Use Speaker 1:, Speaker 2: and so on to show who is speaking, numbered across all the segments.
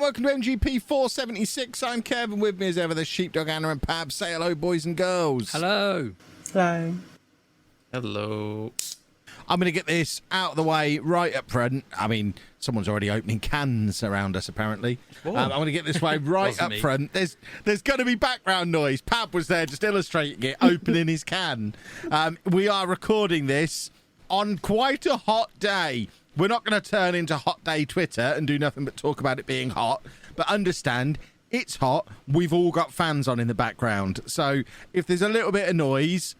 Speaker 1: welcome to MGP476. I'm Kevin. With me as ever, the Sheepdog, Anna and Pab. Say hello, boys and girls.
Speaker 2: Hello.
Speaker 3: Hello.
Speaker 4: Hello.
Speaker 1: I'm going to get this out of the way right up front. I mean, someone's already opening cans around us, apparently. I'm going to get this way right up front. There's going to be background noise. Pab was there just illustrating it, opening his can. We are recording this on quite a hot day. We're not going to turn into Hot Day Twitter and do nothing but talk about it being hot. But understand, it's hot. We've all got fans on in the background. So if there's a little bit of noise,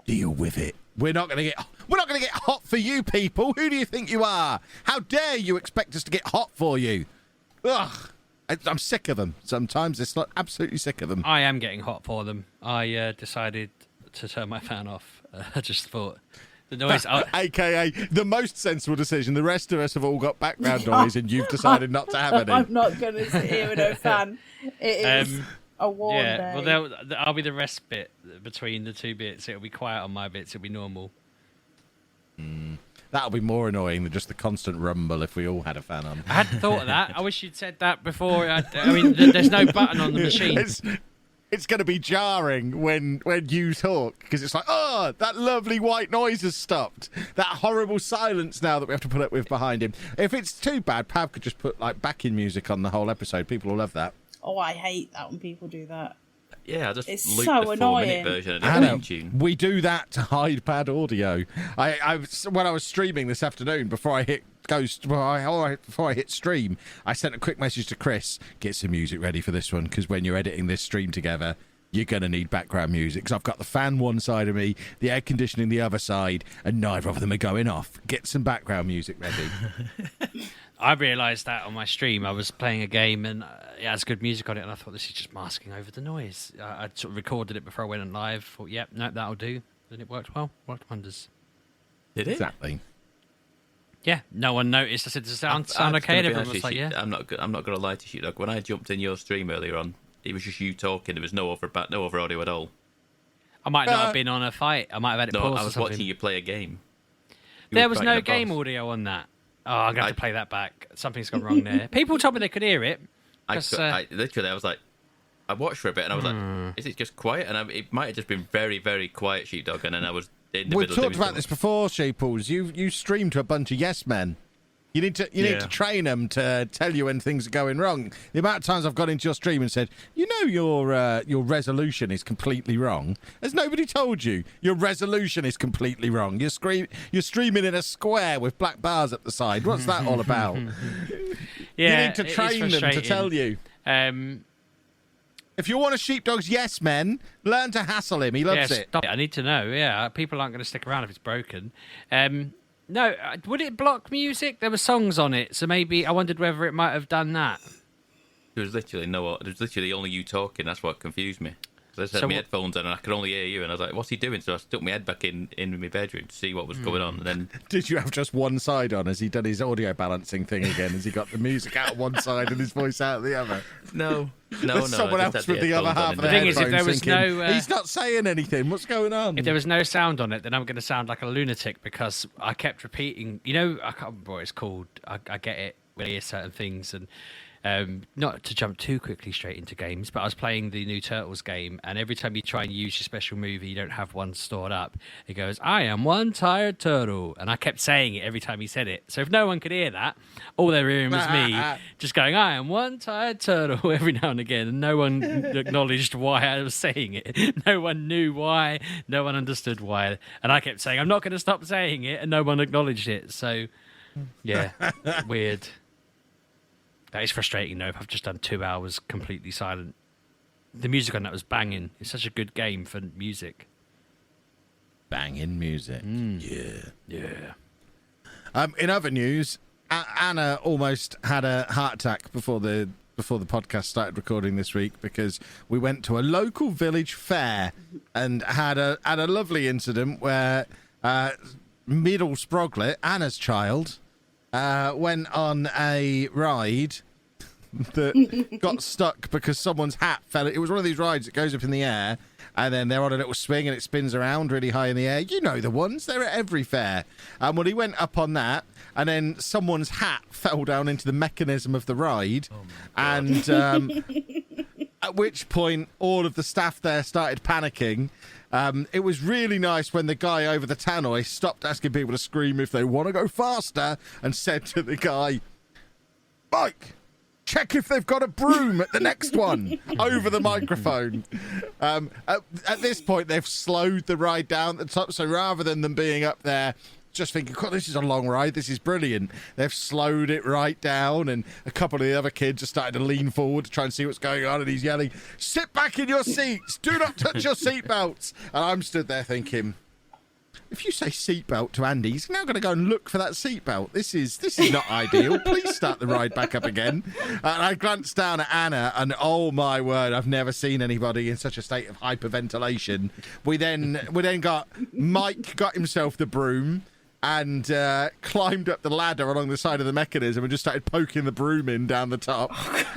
Speaker 1: deal with it. We're not going to get hot for you people. Who do you think you are? How dare you expect us to get hot for you? Ugh. I'm sick of them. Sometimes it's absolutely sick of them.
Speaker 2: I am getting hot for them. I decided to turn my fan off. I just thought the noise.
Speaker 1: AKA the most sensible decision. The rest of us have all got background noise, and you've decided not to have any.
Speaker 3: I'm not going to sit here with no fan. It is a warm day.
Speaker 2: Well, I'll be the rest bit between the two bits. It'll be quiet on my bits. It'll be normal.
Speaker 1: That'll be more annoying than just the constant rumble if we all had a fan on.
Speaker 2: I hadn't thought of that. I wish you'd said that before. I mean, there's no button on the machine.
Speaker 1: It's going to be jarring when you talk, because it's like, oh, that lovely white noise has stopped. That horrible silence now that we have to put up with behind him. If it's too bad, Pav could just put like backing music on the whole episode. People will love that.
Speaker 3: Oh, I hate that when people do that.
Speaker 4: Yeah, I just
Speaker 3: It's
Speaker 4: loop
Speaker 3: so
Speaker 4: the
Speaker 3: annoying.
Speaker 4: 4-minute version of
Speaker 1: Anna,
Speaker 4: the tune.
Speaker 1: we do that to hide bad audio. When I was streaming this afternoon, before I hit stream, I sent a quick message to Chris, get some music ready for this one, because when you're editing this stream together, you're going to need background music. Because I've got the fan one side of me, the air conditioning the other side, and neither of them are going off. Get some background music ready.
Speaker 2: I realised that on my stream. I was playing a game and it has good music on it, and I thought this is just masking over the noise. I sort of recorded it before I went on live. Thought, yep, no, that'll do. And it worked well. Worked wonders.
Speaker 4: Did it?
Speaker 1: Exactly.
Speaker 2: Yeah, no one noticed. I said, does it sound okay? And everyone was like, yeah.
Speaker 4: I'm not going to lie to you, Sheepdog. When I jumped in your stream earlier on, it was just you talking. There was no over audio at all.
Speaker 2: I might not have been on a fight. I might have had it paused
Speaker 4: I was
Speaker 2: or something.
Speaker 4: watching you play a game.
Speaker 2: There was no game audio on that. Oh, I'm going to have to play that back. Something's gone wrong there. People told me they could hear it.
Speaker 4: I was like, I watched for a bit and I was like, is it just quiet? And it might have just been very, very quiet, Sheepdog. And then I was in the
Speaker 1: We've
Speaker 4: middle
Speaker 1: talked about this before, Sheeples. You stream to a bunch of yes men. You need to train them to tell you when things are going wrong. The amount of times I've gone into your stream and said, you know, your resolution is completely wrong. Has nobody told you your resolution is completely wrong? You're streaming in a square with black bars up the side. What's that all about?
Speaker 2: Yeah,
Speaker 1: you need to train them to tell you. If you want a Sheepdog's yes men, learn to hassle him. He loves it.
Speaker 2: Stop it. I need to know. Yeah, people aren't going to stick around if it's broken. No, would it block music? There were songs on it, so maybe I wondered whether it might have done that.
Speaker 4: There was literally only you talking. That's what confused me. I had my headphones on and I could only hear you, and I was like, "What's he doing?" So I stuck my head back in my bedroom to see what was going on. And then,
Speaker 1: did you have just one side on? Has he done his audio balancing thing again? Has he got the music out of one side and his voice out of the other?
Speaker 4: No.
Speaker 1: Someone else with the other half of the
Speaker 2: thing is, if there was no,
Speaker 1: he's not saying anything. What's going on?
Speaker 2: If there was no sound on it, then I'm going to sound like a lunatic because I kept repeating. You know, I can't remember what it's called. I get it when I hear certain things, and not to jump too quickly straight into games, but I was playing the new Turtles game, and every time you try and use your special move, you don't have one stored up. It goes, "I am one tired turtle," and I kept saying it every time he said it. So if no one could hear that, all they were hearing was me just going, "I am one tired turtle" every now and again, and no one acknowledged why I was saying it. No one knew why. No one understood why, and I kept saying, "I'm not going to stop saying it," and no one acknowledged it. So, yeah, weird. That is frustrating, though, if I've just done 2 hours completely silent. The music on that was banging. It's such a good game for music.
Speaker 1: Banging music.
Speaker 2: Yeah.
Speaker 1: In other news, Anna almost had a heart attack before the podcast started recording this week, because we went to a local village fair and had a lovely incident where Middle Sproglet, Anna's child, went on a ride that got stuck because someone's hat fell. It was one of these rides that goes up in the air, and then they're on a little swing and it spins around really high in the air. You know the ones. They're at every fair. Well, he went up on that, and then someone's hat fell down into the mechanism of the ride. And at which point, all of the staff there started panicking. It was really nice when the guy over the tannoy stopped asking people to scream if they want to go faster and said to the guy, Mike, check if they've got a broom at the next one, over the microphone. At this point, they've slowed the ride down at the top, so rather than them being up there just thinking, God, this is a long ride, this is brilliant, they've slowed it right down, and a couple of the other kids just started to lean forward to try and see what's going on, and he's yelling, sit back in your seats, do not touch your seatbelts. And I'm stood there thinking, if you say seatbelt to Andy, he's now going to go and look for that seatbelt. This is not ideal. Please start the ride back up again. And I glanced down at Anna, and oh my word, I've never seen anybody in such a state of hyperventilation. We then got Mike got himself the broom and climbed up the ladder along the side of the mechanism and just started poking the broom in down the top.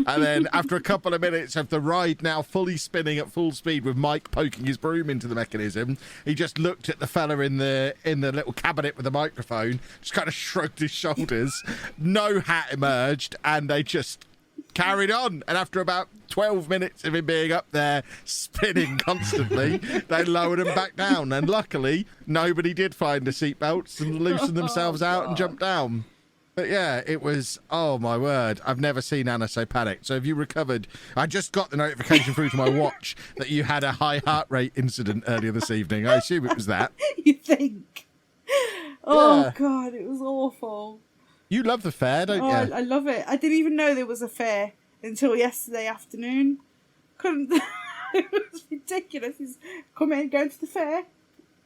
Speaker 1: And then after a couple of minutes of the ride now fully spinning at full speed with Mike poking his broom into the mechanism, he just looked at the fella in the little cabinet with the microphone, just kind of shrugged his shoulders. No hat emerged, and they just carried on. And after about 12 minutes of him being up there spinning constantly, they lowered him back down, and luckily nobody did find the seatbelts and loosen themselves out and jump down. But yeah, it was, oh my word, I've never seen Anna so panicked. So have you recovered? I just got the notification through to my watch that you had a high heart rate incident earlier this evening. I assume it was that.
Speaker 3: You think? Oh
Speaker 1: Yeah.
Speaker 3: God, it was awful.
Speaker 1: You love the fair, don't you?
Speaker 3: I love it. I didn't even know there was a fair until yesterday afternoon. Couldn't. It was ridiculous. He's coming, going to the fair.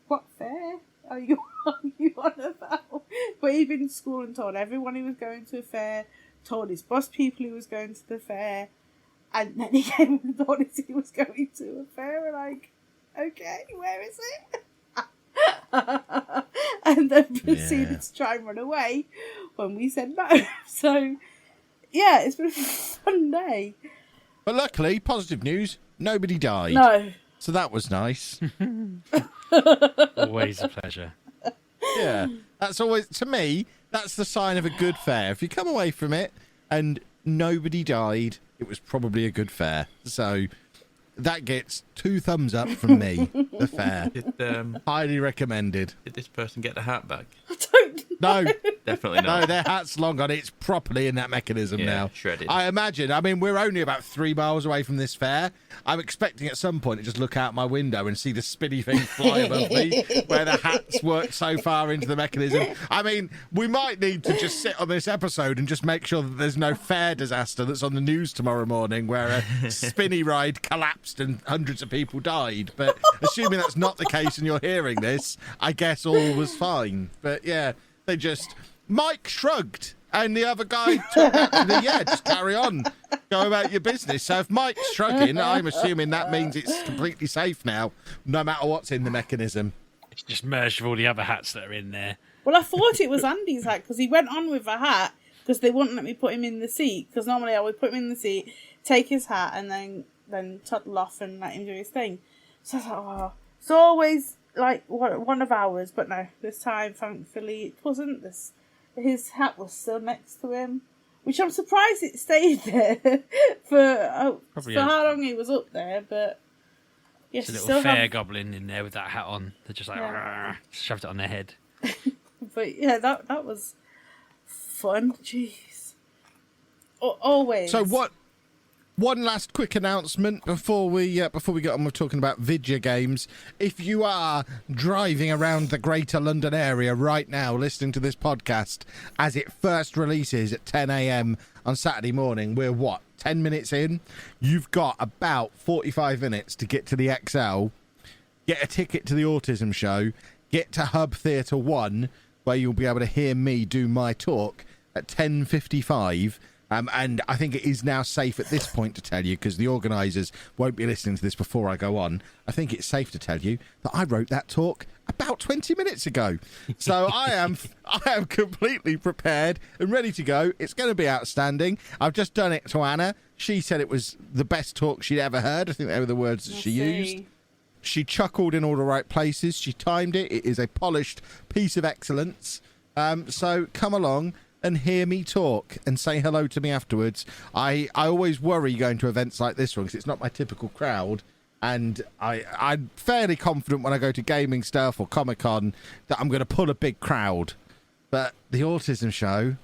Speaker 3: What fair are you on about? But he'd been to school and told everyone he was going to a fair. Told his boss people he was going to the fair, and then he came and told us he was going to a fair. And like, okay, where is it? And then proceeded to try and run away when we said no. So, yeah, it's been a fun day.
Speaker 1: But luckily, positive news, nobody died.
Speaker 3: No.
Speaker 1: So that was nice.
Speaker 2: Always a pleasure.
Speaker 1: Yeah. That's always, to me, that's the sign of a good fair. If you come away from it and nobody died, it was probably a good fair. So that gets 2 thumbs up from me, the fair. Highly recommended.
Speaker 4: Did this person get the hat back?
Speaker 3: I don't
Speaker 1: No.
Speaker 4: Definitely not.
Speaker 1: No, their hat's long gone. It's properly in that mechanism now.
Speaker 4: Shredded.
Speaker 1: I imagine. I mean, we're only about 3 miles away from this fair. I'm expecting at some point to just look out my window and see the spinny thing fly above me, where the hat's worked so far into the mechanism. I mean, we might need to just sit on this episode and just make sure that there's no fair disaster that's on the news tomorrow morning where a spinny ride collapsed and hundreds of people died. But assuming that's not the case and you're hearing this, I guess all was fine. But yeah, they just... Mike shrugged, and the other guy took that to the, just carry on. Go about your business. So if Mike's shrugging, I'm assuming that means it's completely safe now, no matter what's in the mechanism.
Speaker 2: It's just merged with all the other hats that are in there.
Speaker 3: Well, I thought it was Andy's hat because he went on with a hat because they wouldn't let me put him in the seat. Because normally I would put him in the seat, take his hat, and then toddle off and let him do his thing. So I was like, oh, it's always like one of ours, but no, this time, thankfully, it wasn't. His hat was still next to him, which I'm surprised it stayed there for how long he was up there. But yes,
Speaker 2: there's a little fair goblin in there with that hat on. They're just like shoved it on their head.
Speaker 3: But yeah, that was fun. Jeez, always.
Speaker 1: So what? One last quick announcement before we get on with talking about video games. If you are driving around the Greater London area right now, listening to this podcast as it first releases at 10 a.m. on Saturday morning, we're 10 minutes in? You've got about 45 minutes to get to the XL, get a ticket to the Autism Show, get to Hub Theatre 1, where you'll be able to hear me do my talk at 10:55. And I think it is now safe at this point to tell you, because the organisers won't be listening to this before I go on, I think it's safe to tell you that I wrote that talk about 20 minutes ago. So I am completely prepared and ready to go. It's going to be outstanding. I've just done it to Anna. She said it was the best talk she'd ever heard. I think they were the words that she used. She chuckled in all the right places. She timed it. It is a polished piece of excellence. So come along and hear me talk and say hello to me afterwards. I always worry going to events like this one because it's not my typical crowd. And I'm fairly confident when I go to gaming stuff or Comic-Con that I'm going to pull a big crowd. But the autism show,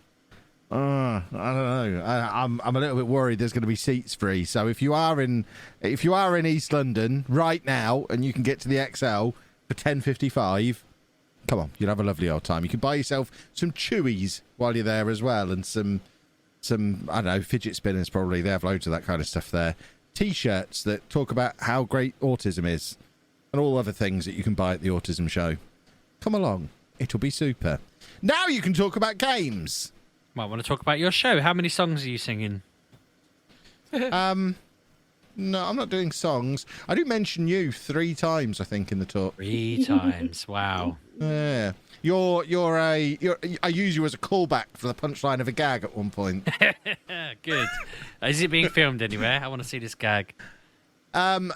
Speaker 1: I don't know. I'm a little bit worried there's going to be seats free. So if you are in East London right now and you can get to the XL for $10.55, come on, you'll have a lovely old time. You can buy yourself some chewies while you're there as well, and some I don't know, fidget spinners probably. They have loads of that kind of stuff there. T-shirts that talk about how great autism is, and all other things that you can buy at the autism show. Come along, it'll be super. Now you can talk about games.
Speaker 2: Might want to talk about your show. How many songs are you singing?
Speaker 1: No, I'm not doing songs. I do mention you 3 times, I think, in the talk.
Speaker 2: 3 times. Wow.
Speaker 1: Yeah. I use you as a callback for the punchline of a gag at one point.
Speaker 2: Good. Is it being filmed anywhere? I want to see this gag.
Speaker 1: I'm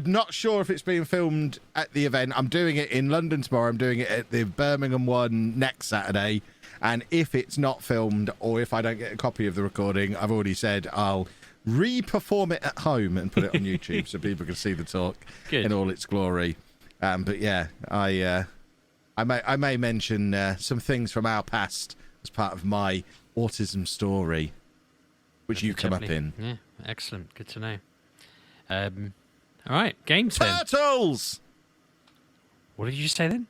Speaker 1: not sure if it's being filmed at the event. I'm doing it in London tomorrow. I'm doing it at the Birmingham one next Saturday. And if it's not filmed, or if I don't get a copy of the recording, I've already said I'll re-perform it at home and put it on YouTube so people can see the talk in all its glory. But yeah, I may mention some things from our past as part of my autism story, which you come up in.
Speaker 2: Yeah, excellent. Good to know. All right, games then.
Speaker 1: Turtles!
Speaker 2: What did you say then?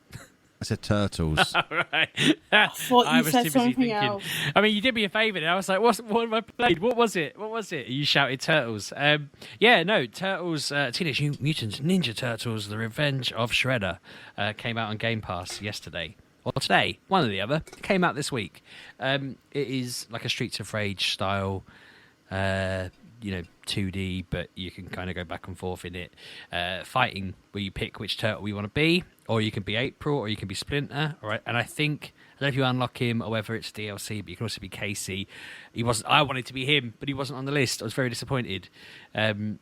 Speaker 1: I said turtles.
Speaker 2: All right.
Speaker 3: I thought you said something else.
Speaker 2: I mean, you did me a favour there. I was like, what have I played? What was it? You shouted Turtles. Turtles, Teenage Mutant Ninja Turtles, The Revenge of Shredder came out on Game Pass yesterday. Or today, one or the other. It came out this week. It is like a Streets of Rage style 2D, but you can kind of go back and forth in it. Fighting, where you pick which turtle you want to be, or you can be April, or you can be Splinter. All right, and I don't know if you unlock him or whether it's DLC, but you can also be Casey. I wanted to be him, but he wasn't on the list. I was very disappointed. It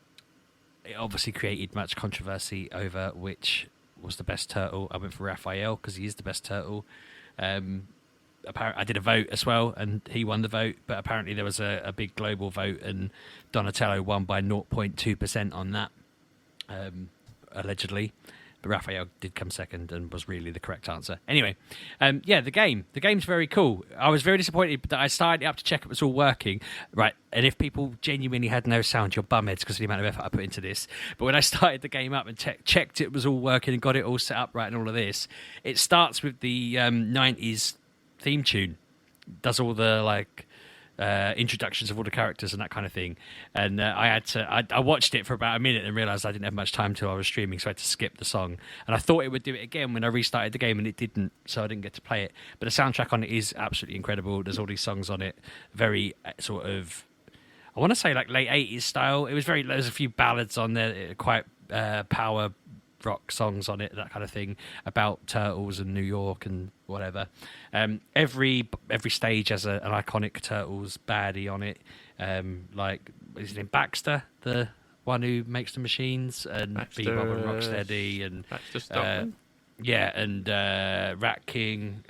Speaker 2: obviously created much controversy over which was the best turtle. I went for Raphael because he is the best turtle. I did a vote as well, and he won the vote, but apparently there was a big global vote, and Donatello won by 0.2% on that, allegedly. But Raphael did come second and was really the correct answer. Anyway, the game's very cool. I was very disappointed that I started it up to check it was all working, right? And if people genuinely had no sound, you're bumheads because of the amount of effort I put into this. But when I started the game up and checked it was all working and got it all set up right and all of this, it starts with the 90s theme tune, does all the introductions of all the characters and that kind of thing, and I watched it for about a minute and realised I didn't have much time till I was streaming, so I had to skip the song, and I thought it would do it again when I restarted the game, and it didn't, so I didn't get to play it. But the soundtrack on it is absolutely incredible. There's all these songs on it, very sort of, I want to say like late 80s style. There's a few ballads on there, quite power rock songs on it, that kind of thing, about turtles and New York and whatever. Every stage has an iconic Turtles baddie on it. Like, is his name Baxter, the one who makes the machines, and Bebop and Rocksteady, and Rat King.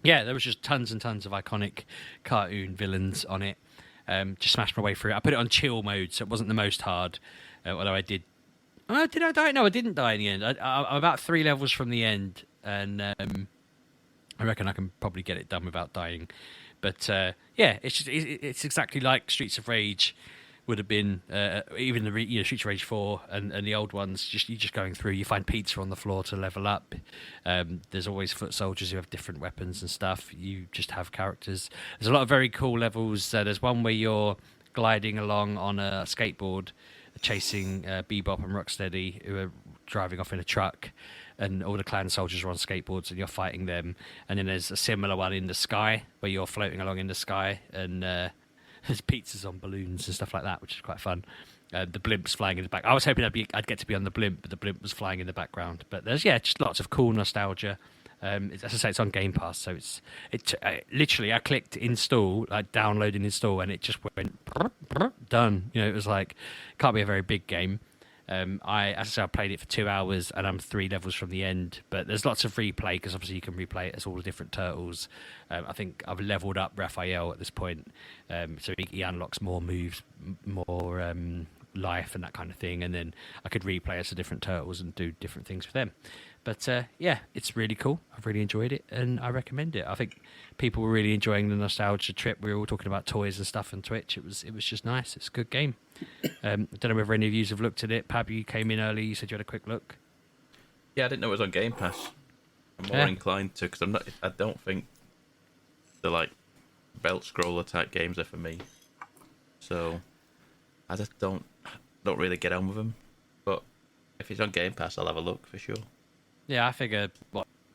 Speaker 2: There was just tons and tons of iconic cartoon villains on it. Just smashed my way through it. I put it on chill mode, so it wasn't the most hard, although I did. Oh, did I die? No, I didn't die in the end. I'm about 3 levels from the end, and I reckon I can probably get it done without dying. But it's exactly like Streets of Rage would have been, even the Streets of Rage 4 and the old ones. You're just going through. You find pizza on the floor to level up. There's always foot soldiers who have different weapons and stuff. You just have characters. There's a lot of very cool levels. There's one where you're gliding along on a skateboard, chasing Bebop and Rocksteady, who are driving off in a truck, and all the clan soldiers are on skateboards and you're fighting them. And then there's a similar one in the sky where you're floating along in the sky and there's pizzas on balloons and stuff like that, which is quite fun. The blimp's flying in the back. I was hoping I'd get to be on the blimp, but the blimp was flying in the background. But there's just lots of cool nostalgia. As I say, it's on Game Pass, so it's literally I clicked install, like download and install, and it just went done. It was like can't be a very big game. As I say, I played it for 2 hours and I'm 3 levels from the end. But there's lots of replay because obviously you can replay it as all the different turtles. I think I've leveled up Raphael at this point, so he unlocks more moves, more life and that kind of thing, and then I could replay as the different turtles and do different things with them. But it's really cool. I've really enjoyed it and I recommend it. I think people were really enjoying the nostalgia trip. We were all talking about toys and stuff on Twitch. It was just nice. It's a good game. I don't know whether any of you have looked at it. Pab, you came in early. You said you had a quick look.
Speaker 4: Yeah, I didn't know it was on Game Pass. I'm more inclined to, because I don't think the like belt scroller type games are for me. So I just don't really get on with them. But if it's on Game Pass, I'll have a look for sure. Yeah,
Speaker 2: I figure.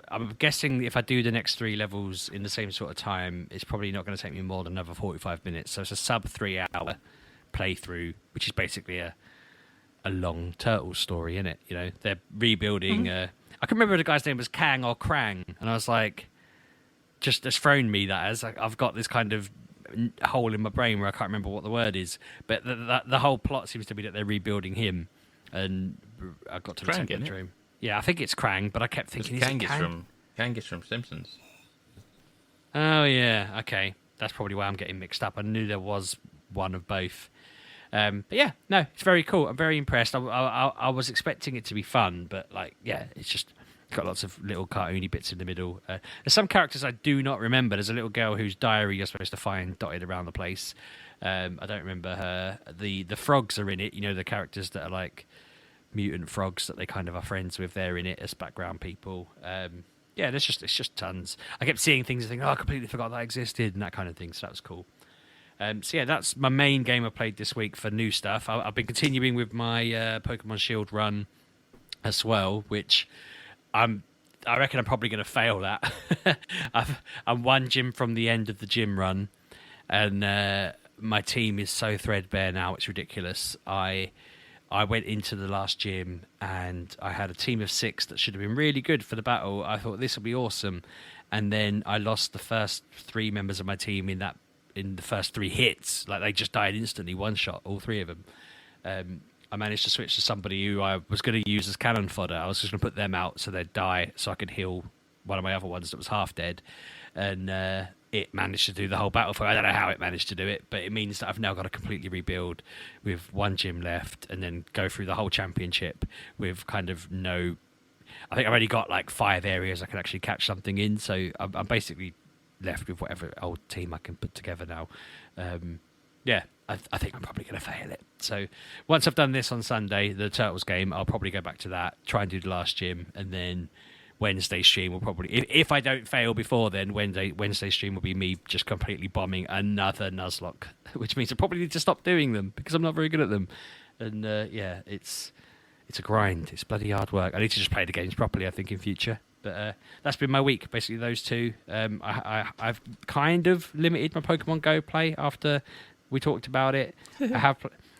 Speaker 2: I'm guessing if I do the next 3 levels in the same sort of time, it's probably not going to take me more than another 45 minutes. So it's a sub 3 hour playthrough, which is basically a long turtle story, isn't it? They're rebuilding. I can remember the guy's name was Kang or Krang, and I was like, just thrown me that as I've got this kind of hole in my brain where I can't remember what the word is, but the whole plot seems to be that they're rebuilding him, and I got to the second dream. Yeah, I think it's Krang, but I kept thinking
Speaker 4: Kang is from Simpsons.
Speaker 2: Oh yeah, okay, that's probably why I'm getting mixed up. I knew there was one of both. But yeah, no, it's very cool. I'm very impressed. I was expecting it to be fun, but it's just got lots of little cartoony bits in the middle. There's some characters I do not remember. There's a little girl whose diary you're supposed to find dotted around the place. I don't remember her. The frogs are in it. The characters that are like mutant frogs that they kind of are friends with. They're in it as background people. It's just tons. I kept seeing things and thinking, I completely forgot that existed and that kind of thing. So that was cool. That's my main game I played this week for new stuff. I've been continuing with my Pokemon Shield run as well, which I reckon I'm probably going to fail that. I'm 1 gym from the end of the gym run, and my team is so threadbare now, it's ridiculous. I went into the last gym and I had a team of 6 that should have been really good for the battle. I thought this will be awesome, and then I lost the first 3 members of my team in the first 3 hits. Like, they just died instantly, one shot, all 3 of them. I managed to switch to somebody who I was going to use as cannon fodder. I was just going to put them out so they'd die so I could heal one of my other ones that was half dead. And it managed to do the whole battle for me. I don't know how it managed to do it, but it means that I've now got to completely rebuild with 1 gym left and then go through the whole championship with kind of no... I think I've only got like 5 areas I can actually catch something in, so I'm basically left with whatever old team I can put together now. I think I'm probably going to fail it. So once I've done this on Sunday, the Turtles game, I'll probably go back to that, try and do the last gym, and then Wednesday stream will probably, if I don't fail before then, Wednesday stream will be me just completely bombing another Nuzlocke, which means I probably need to stop doing them because I'm not very good at them. And it's a grind. It's bloody hard work. I need to just play the games properly, I think, in future. But that's been my week, basically those 2. I've kind of limited my Pokemon Go play after we talked about it. I have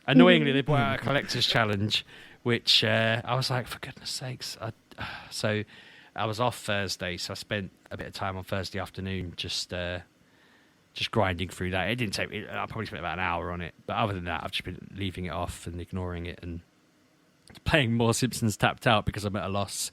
Speaker 2: annoyingly they brought out a collector's challenge, which I was like, for goodness sakes. So I was off Thursday, so I spent a bit of time on Thursday afternoon just grinding through that. It didn't take me. I probably spent about an hour on it, but other than that, I've just been leaving it off and ignoring it and playing more Simpsons Tapped Out because I'm at a loss.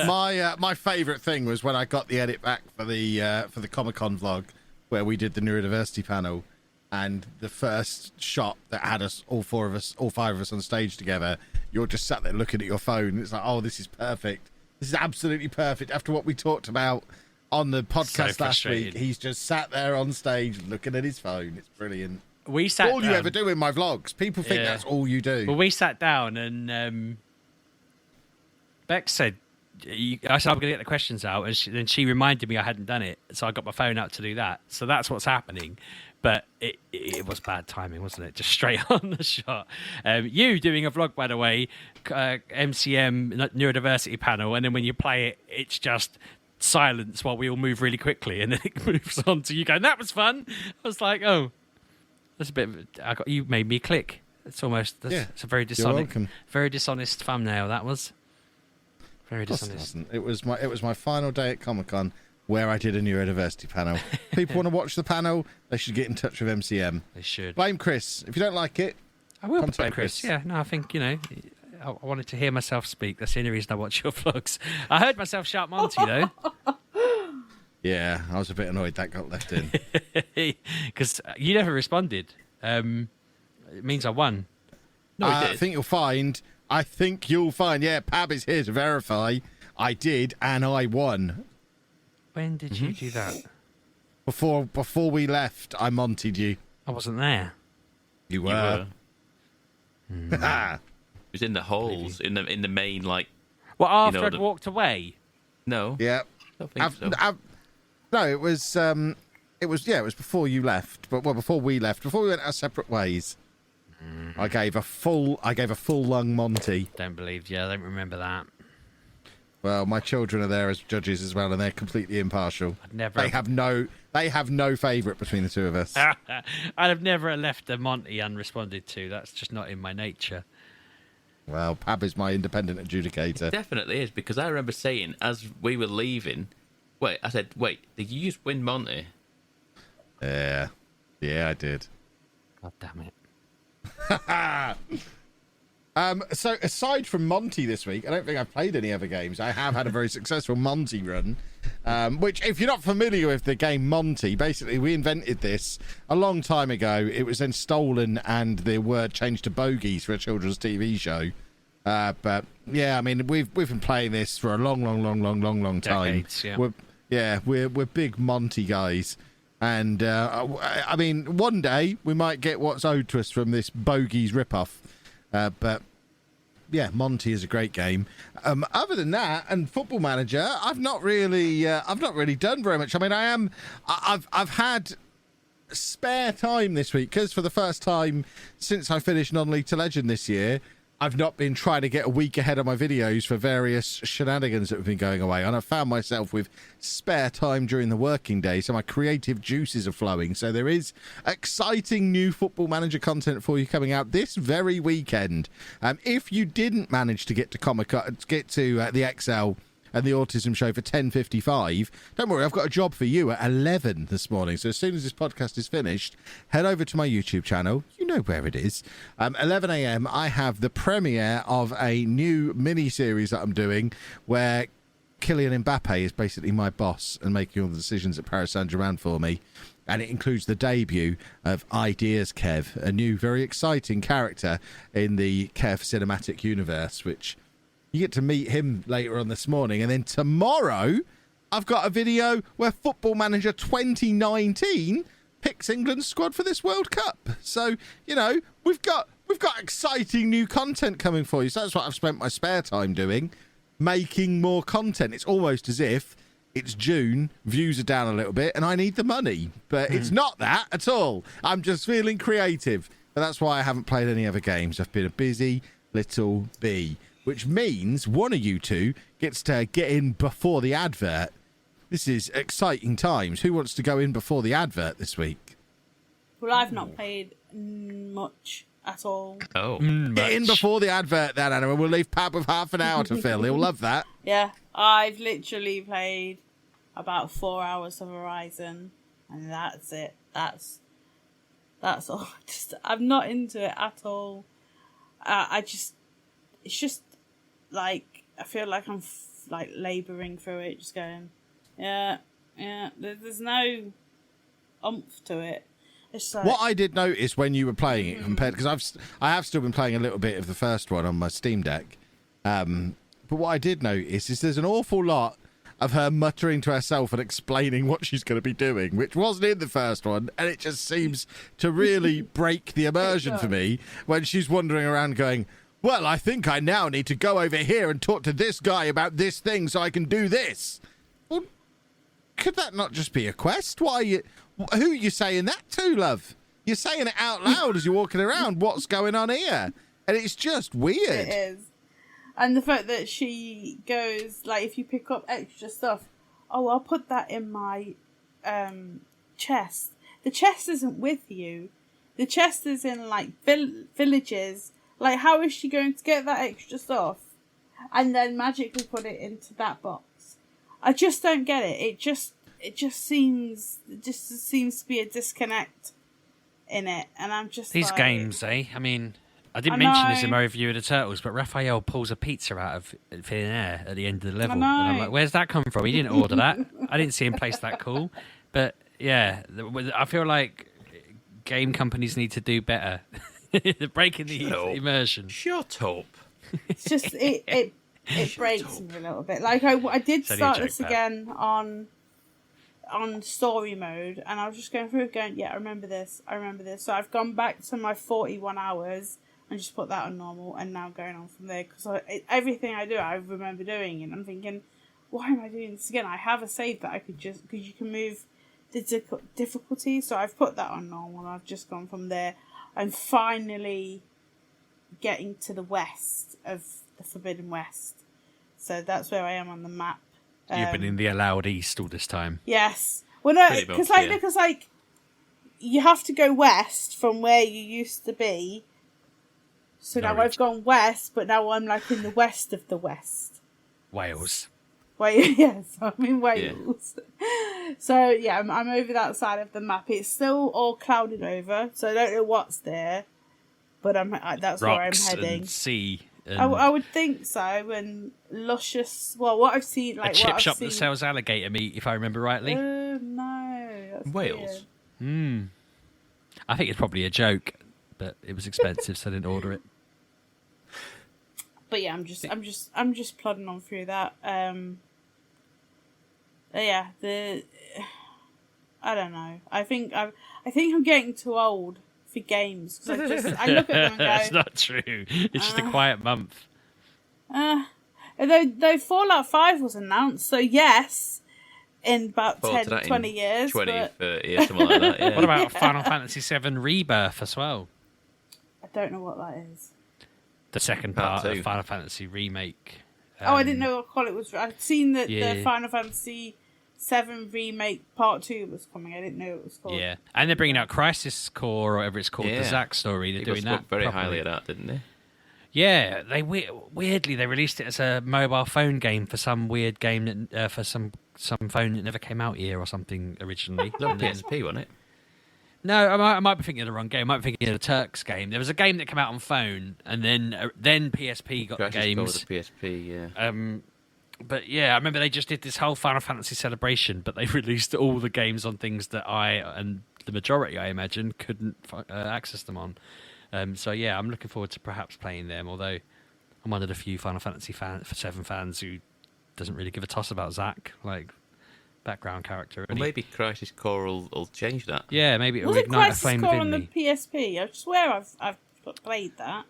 Speaker 1: My favourite thing was when I got the edit back for the Comic-Con vlog where we did the neurodiversity panel, and the first shot that had us, all 5 of us on stage together, you're just sat there looking at your phone. It's like, oh, this is perfect. This is absolutely perfect. After what we talked about on the podcast last week, he's just sat there on stage looking at his phone. It's brilliant. All you ever do in my vlogs. People think that's all you do.
Speaker 2: Well, we sat down and Bex said, I said I'm going to get the questions out, and then she reminded me I hadn't done it, so I got my phone out to do that. So that's what's happening. But it was bad timing, wasn't it? Just straight on the shot. You doing a vlog, by the way, MCM neurodiversity panel, and then when you play it, it's just silence while we all move really quickly, and then it moves on to you going, "That was fun." I was like, "Oh, that's a bit." You made me click. It's almost. It's a very dishonest thumbnail. That was very dishonest.
Speaker 1: It was my final day at Comic-Con where I did a neurodiversity panel. People want to watch the panel, they should get in touch with MCM.
Speaker 2: They should.
Speaker 1: Blame Chris. If you don't like it,
Speaker 2: I will blame Chris. Yeah, no, I think, I wanted to hear myself speak. That's the only reason I watch your vlogs. I heard myself shout Monty, though.
Speaker 1: Yeah, I was a bit annoyed that got left in.
Speaker 2: Because you never responded. It means I won.
Speaker 4: No, he did.
Speaker 1: I think you'll find. Yeah, Pab is here to verify. I did, and I won.
Speaker 2: When did you do that?
Speaker 1: Before we left, I Montied you.
Speaker 2: I wasn't there.
Speaker 1: You were.
Speaker 4: It was in the holes in the main Well,
Speaker 2: after I'd walked away.
Speaker 4: No.
Speaker 1: Yeah.
Speaker 4: I don't think so.
Speaker 1: No, it was. It was before you left, before we left, before we went our separate ways. I gave a full lung Monty.
Speaker 2: I don't remember that.
Speaker 1: Well, my children are there as judges as well, and they're completely impartial.
Speaker 2: They
Speaker 1: have no favourite between the two of us.
Speaker 2: I'd have never left a Monty unresponded to. That's just not in my nature.
Speaker 1: Well, Pab is my independent adjudicator.
Speaker 4: It definitely is, because I remember saying as we were leaving, I said, did you just win Monty?
Speaker 1: Yeah, I did.
Speaker 2: God damn it.
Speaker 1: So aside from Monty this week, I don't think I've played any other games. I have had a very successful Monty run, which, if you're not familiar with the game Monty, basically we invented this a long time ago. It was then stolen and the word changed to bogies for a children's TV show. But yeah, I mean, we've been playing this for a long time.
Speaker 2: Decades, yeah.
Speaker 1: We're big Monty guys. And I mean, one day we might get what's owed to us from this bogies ripoff. But yeah, Monty is a great game. Other than that, and Football Manager, I've not really done very much. I mean, I've had spare time this week because for the first time since I finished Non-League to Legend this year, I've not been trying to get a week ahead of my videos for various shenanigans that have been going away. And I've found myself with spare time during the working day, so my creative juices are flowing. So there is exciting new Football Manager content for you coming out this very weekend. If you didn't manage to get to the XL and the Autism Show for 10:55, don't worry, I've got a job for you at 11 this morning. So as soon as this podcast is finished, head over to my YouTube channel. You know where it is. 11 a.m, I have the premiere of a new mini-series that I'm doing where Kylian Mbappe is basically my boss and making all the decisions at Paris Saint-Germain for me. And it includes the debut of Ideas Kev, a new, very exciting character in the Kev cinematic universe, which you get to meet him later on this morning. And then tomorrow, I've got a video where Football Manager 2019 picks England's squad for this World Cup. So, we've got exciting new content coming for you. So that's what I've spent my spare time doing, making more content. It's almost as if it's June, views are down a little bit, and I need the money. But it's not that at all. I'm just feeling creative. But that's why I haven't played any other games. I've been a busy little bee. Which means one of you two gets to get in before the advert. This is exciting times. Who wants to go in before the advert this week?
Speaker 3: Well, I've not played much at all.
Speaker 4: Oh.
Speaker 1: Get in before the advert then, Anna, and we'll leave Pab with half an hour to fill. He'll love that.
Speaker 3: Yeah, I've literally played about 4 hours of Horizon, and that's it. That's all. I'm not into it at all. It's just like I feel like I'm labouring through it, just going, yeah. There's no oomph to it. It's like...
Speaker 1: What I did notice when you were playing it compared, because I have still been playing a little bit of the first one on my Steam Deck, but what I did notice is there's an awful lot of her muttering to herself and explaining what she's going to be doing, which wasn't in the first one, and it just seems to really break the immersion for me when she's wandering around going, well, I think I now need to go over here and talk to this guy about this thing so I can do this. Well, could that not just be a quest? Who are you saying that to, love? You're saying it out loud as you're walking around. What's going on here? And it's just weird.
Speaker 3: It is. And the fact that she goes, if you pick up extra stuff oh, I'll put that in my chest. The chest isn't with you. The chest is in, like, villages. Like, how is she going to get that extra stuff and then magically put it into that box? I just don't get it. It just seems to be a disconnect in it, and I'm just
Speaker 2: these
Speaker 3: like,
Speaker 2: games, eh? I mean, I didn't mention this in my review of the Turtles, but Raphael pulls a pizza out of thin air at the end of the level, and I'm like, where's that come from? He didn't order that. I didn't see him place that call. But yeah, I feel like game companies need to do better. They're breaking the immersion.
Speaker 4: Shut up.
Speaker 3: It's just it breaks me a little bit. Like I did start this again on story mode, and I was just going through it going, yeah, I remember this. So I've gone back to my 41 hours and just put that on normal, and now going on from there, because everything I do I remember doing, and I'm thinking, why am I doing this again? I have a save that I could just, because you can move the difficulty, so I've put that on normal, and I've just gone from there. I'm finally getting to the west of the Forbidden West, so that's where I am on the map.
Speaker 2: You've been in the allowed east all this time.
Speaker 3: Yes. Well, no, because you have to go west from where you used to be. So now I've gone west, but now I'm like in the west of the west.
Speaker 2: Wales.
Speaker 3: Yes, I'm in Wales. Yeah. So yeah, I'm over that side of the map. It's still all clouded over, so I don't know what's there, but that's where I'm heading.
Speaker 2: And sea.
Speaker 3: I would think so, and luscious. Well, what I've seen, like
Speaker 2: a chip shop that sells alligator meat, if I remember rightly.
Speaker 3: No, that's
Speaker 4: Wales.
Speaker 2: I think it's probably a joke, but it was expensive, so I didn't order it.
Speaker 3: But yeah, I'm just plodding on through that. Yeah, I don't know. I think I'm getting too old for games, because I look at them and go,
Speaker 2: that's not true. It's just a quiet month.
Speaker 3: Though Fallout 5 was announced, so yes, in about 10, 20 years.
Speaker 4: 30 or something like that, yeah.
Speaker 2: What about Final Fantasy VII Rebirth as well?
Speaker 3: I don't know what that is.
Speaker 2: The second part of Final Fantasy Remake.
Speaker 3: I didn't know what it was. I'd seen that the Final Fantasy VII Remake Part 2 was coming. I didn't know it was called.
Speaker 2: Yeah, and they're bringing out Crisis Core, or whatever it's called, the Zack story. They're doing that
Speaker 4: very highly of that, didn't they?
Speaker 2: Yeah, they weirdly they released it as a mobile phone game for some weird game that for some phone that never came out here or something originally.
Speaker 4: It was on PSP, wasn't it?
Speaker 2: No, I might be thinking of the wrong game. I might be thinking of the Turks game. There was a game that came out on phone, and then PSP got the games.
Speaker 4: The PSP, yeah.
Speaker 2: But yeah, I remember they just did this whole Final Fantasy celebration, but they released all the games on things that I, and the majority, I imagine, couldn't access them on. So yeah, I'm looking forward to perhaps playing them, although I'm one of the few Final Fantasy VII fans who doesn't really give a toss about Zack, like background character.
Speaker 4: Well, maybe Crisis Core will change that.
Speaker 2: Yeah, maybe it'll ignite a flame within me.
Speaker 3: Was it Crisis Core on the PSP? I swear I've played that.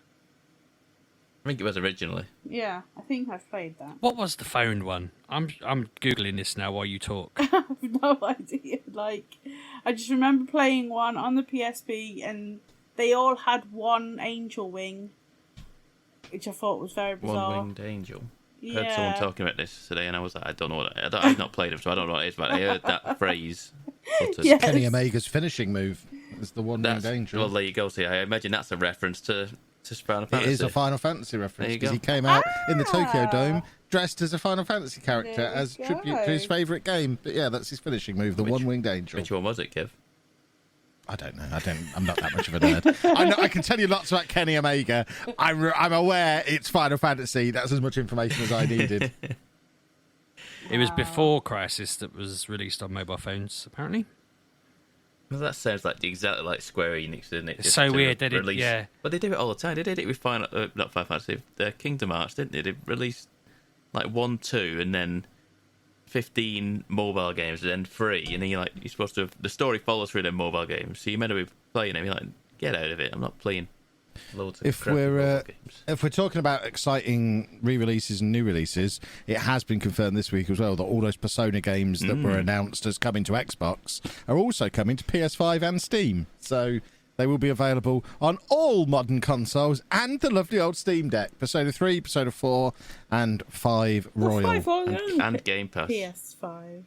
Speaker 4: I think it was originally.
Speaker 3: Yeah, I think I've played that.
Speaker 2: What was the phone one? I'm googling this now while you talk.
Speaker 3: I have no idea. Like, I just remember playing one on the PSP, and they all had one angel wing, which I thought was very bizarre.
Speaker 4: One-winged angel. I heard someone talking about this today, and I was like, I don't know what I've not played it, so I don't know what it is, but I heard that phrase.
Speaker 3: Yes.
Speaker 1: Kenny Omega's finishing move is the one-winged angel.
Speaker 4: Well, there you go. See, I imagine that's a reference to Final Fantasy.
Speaker 1: It is a Final Fantasy reference, because he came out in the Tokyo Dome dressed as a Final Fantasy character as tribute to his favourite game. But yeah, that's his finishing move, the one-winged angel.
Speaker 4: Which one was it, Kev?
Speaker 1: I don't know. I'm not that much of a nerd. I can tell you lots about Kenny Omega. I'm aware it's Final Fantasy. That's as much information as I needed.
Speaker 2: It was before Crisis that was released on mobile phones, apparently.
Speaker 4: Well, that sounds like exactly like Square Enix, doesn't it?
Speaker 2: It's so weird, did it? Yeah.
Speaker 4: But they do it all the time. They did it with not Final Fantasy, Kingdom Hearts, didn't they? They released like 1, 2, and then 15 mobile games, and then 3, and then you're supposed to. The story follows through them mobile games, so you're meant to be playing them. You're like, get out of it! I'm not playing loads of
Speaker 1: if we're talking about exciting re-releases and new releases, it has been confirmed this week as well that all those Persona games that were announced as coming to Xbox are also coming to PS5 and Steam. So They will be available on all modern consoles and the lovely old Steam Deck. Persona 3, Persona 4, and 5 Royal.
Speaker 4: And Game Pass.
Speaker 3: PS5.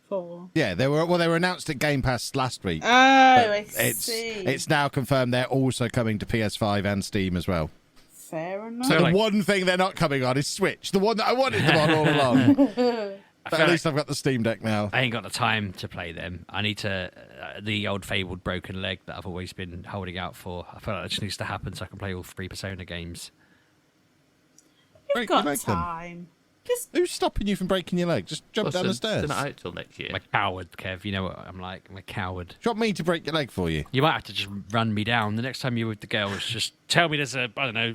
Speaker 3: 4.
Speaker 1: Yeah, they were announced at Game Pass last week.
Speaker 3: Oh, I see.
Speaker 1: It's now confirmed they're also coming to PS5 and Steam as well.
Speaker 3: Fair enough.
Speaker 1: So the one thing they're not coming on is Switch, the one that I wanted them on all along. But at least I've got the Steam Deck now.
Speaker 2: I ain't got the time to play them. I need to the old fabled broken leg that I've always been holding out for. I feel like that just needs to happen so I can play all 3 Persona games.
Speaker 3: You've got time.
Speaker 1: Who's stopping you from breaking your leg? Just jump down the stairs.
Speaker 4: They're not out till next year.
Speaker 2: I'm a coward, Kev. You know what I'm like. I'm a coward.
Speaker 1: Do you want me to break your leg for you?
Speaker 2: You might have to just run me down. The next time you're with the girls, just tell me there's a, I don't know,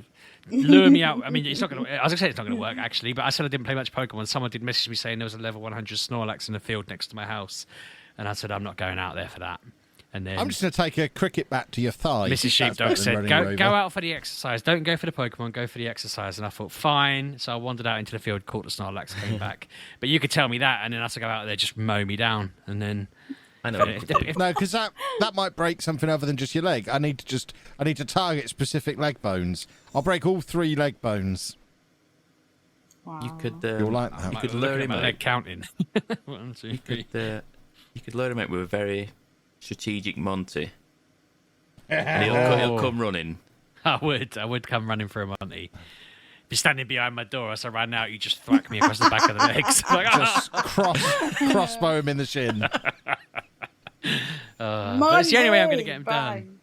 Speaker 2: lure me out. I mean, it's not going to, I was going to say it's not going to work, actually, but I said I didn't play much Pokemon. Someone did message me saying there was a level 100 Snorlax in the field next to my house. And I said, I'm not going out there for that. And then
Speaker 1: I'm just going to take a cricket bat to your thigh.
Speaker 2: Mrs. Sheepdog said, go out for the exercise. Don't go for the Pokemon, go for the exercise. And I thought, fine. So I wandered out into the field, caught the Snorlax, came back. But you could tell me that, and then I had to go out there, just mow me down. And then...
Speaker 4: I know.
Speaker 1: No, because that might break something other than just your leg. I need to target specific leg bones. I'll break all 3 leg bones.
Speaker 3: Wow.
Speaker 4: You could.
Speaker 1: You'll like that.
Speaker 4: You could lure him out.
Speaker 2: Leg counting. 1, 2, 3.
Speaker 4: You could lure him out with a very strategic Monty. And he'll come running.
Speaker 2: I would come running for a Monty. If you're standing behind my door as I ran out, you just thwack me across the back of the legs. Like,
Speaker 1: just crossbow him in the shin.
Speaker 2: But it's the only way I'm going to get him done.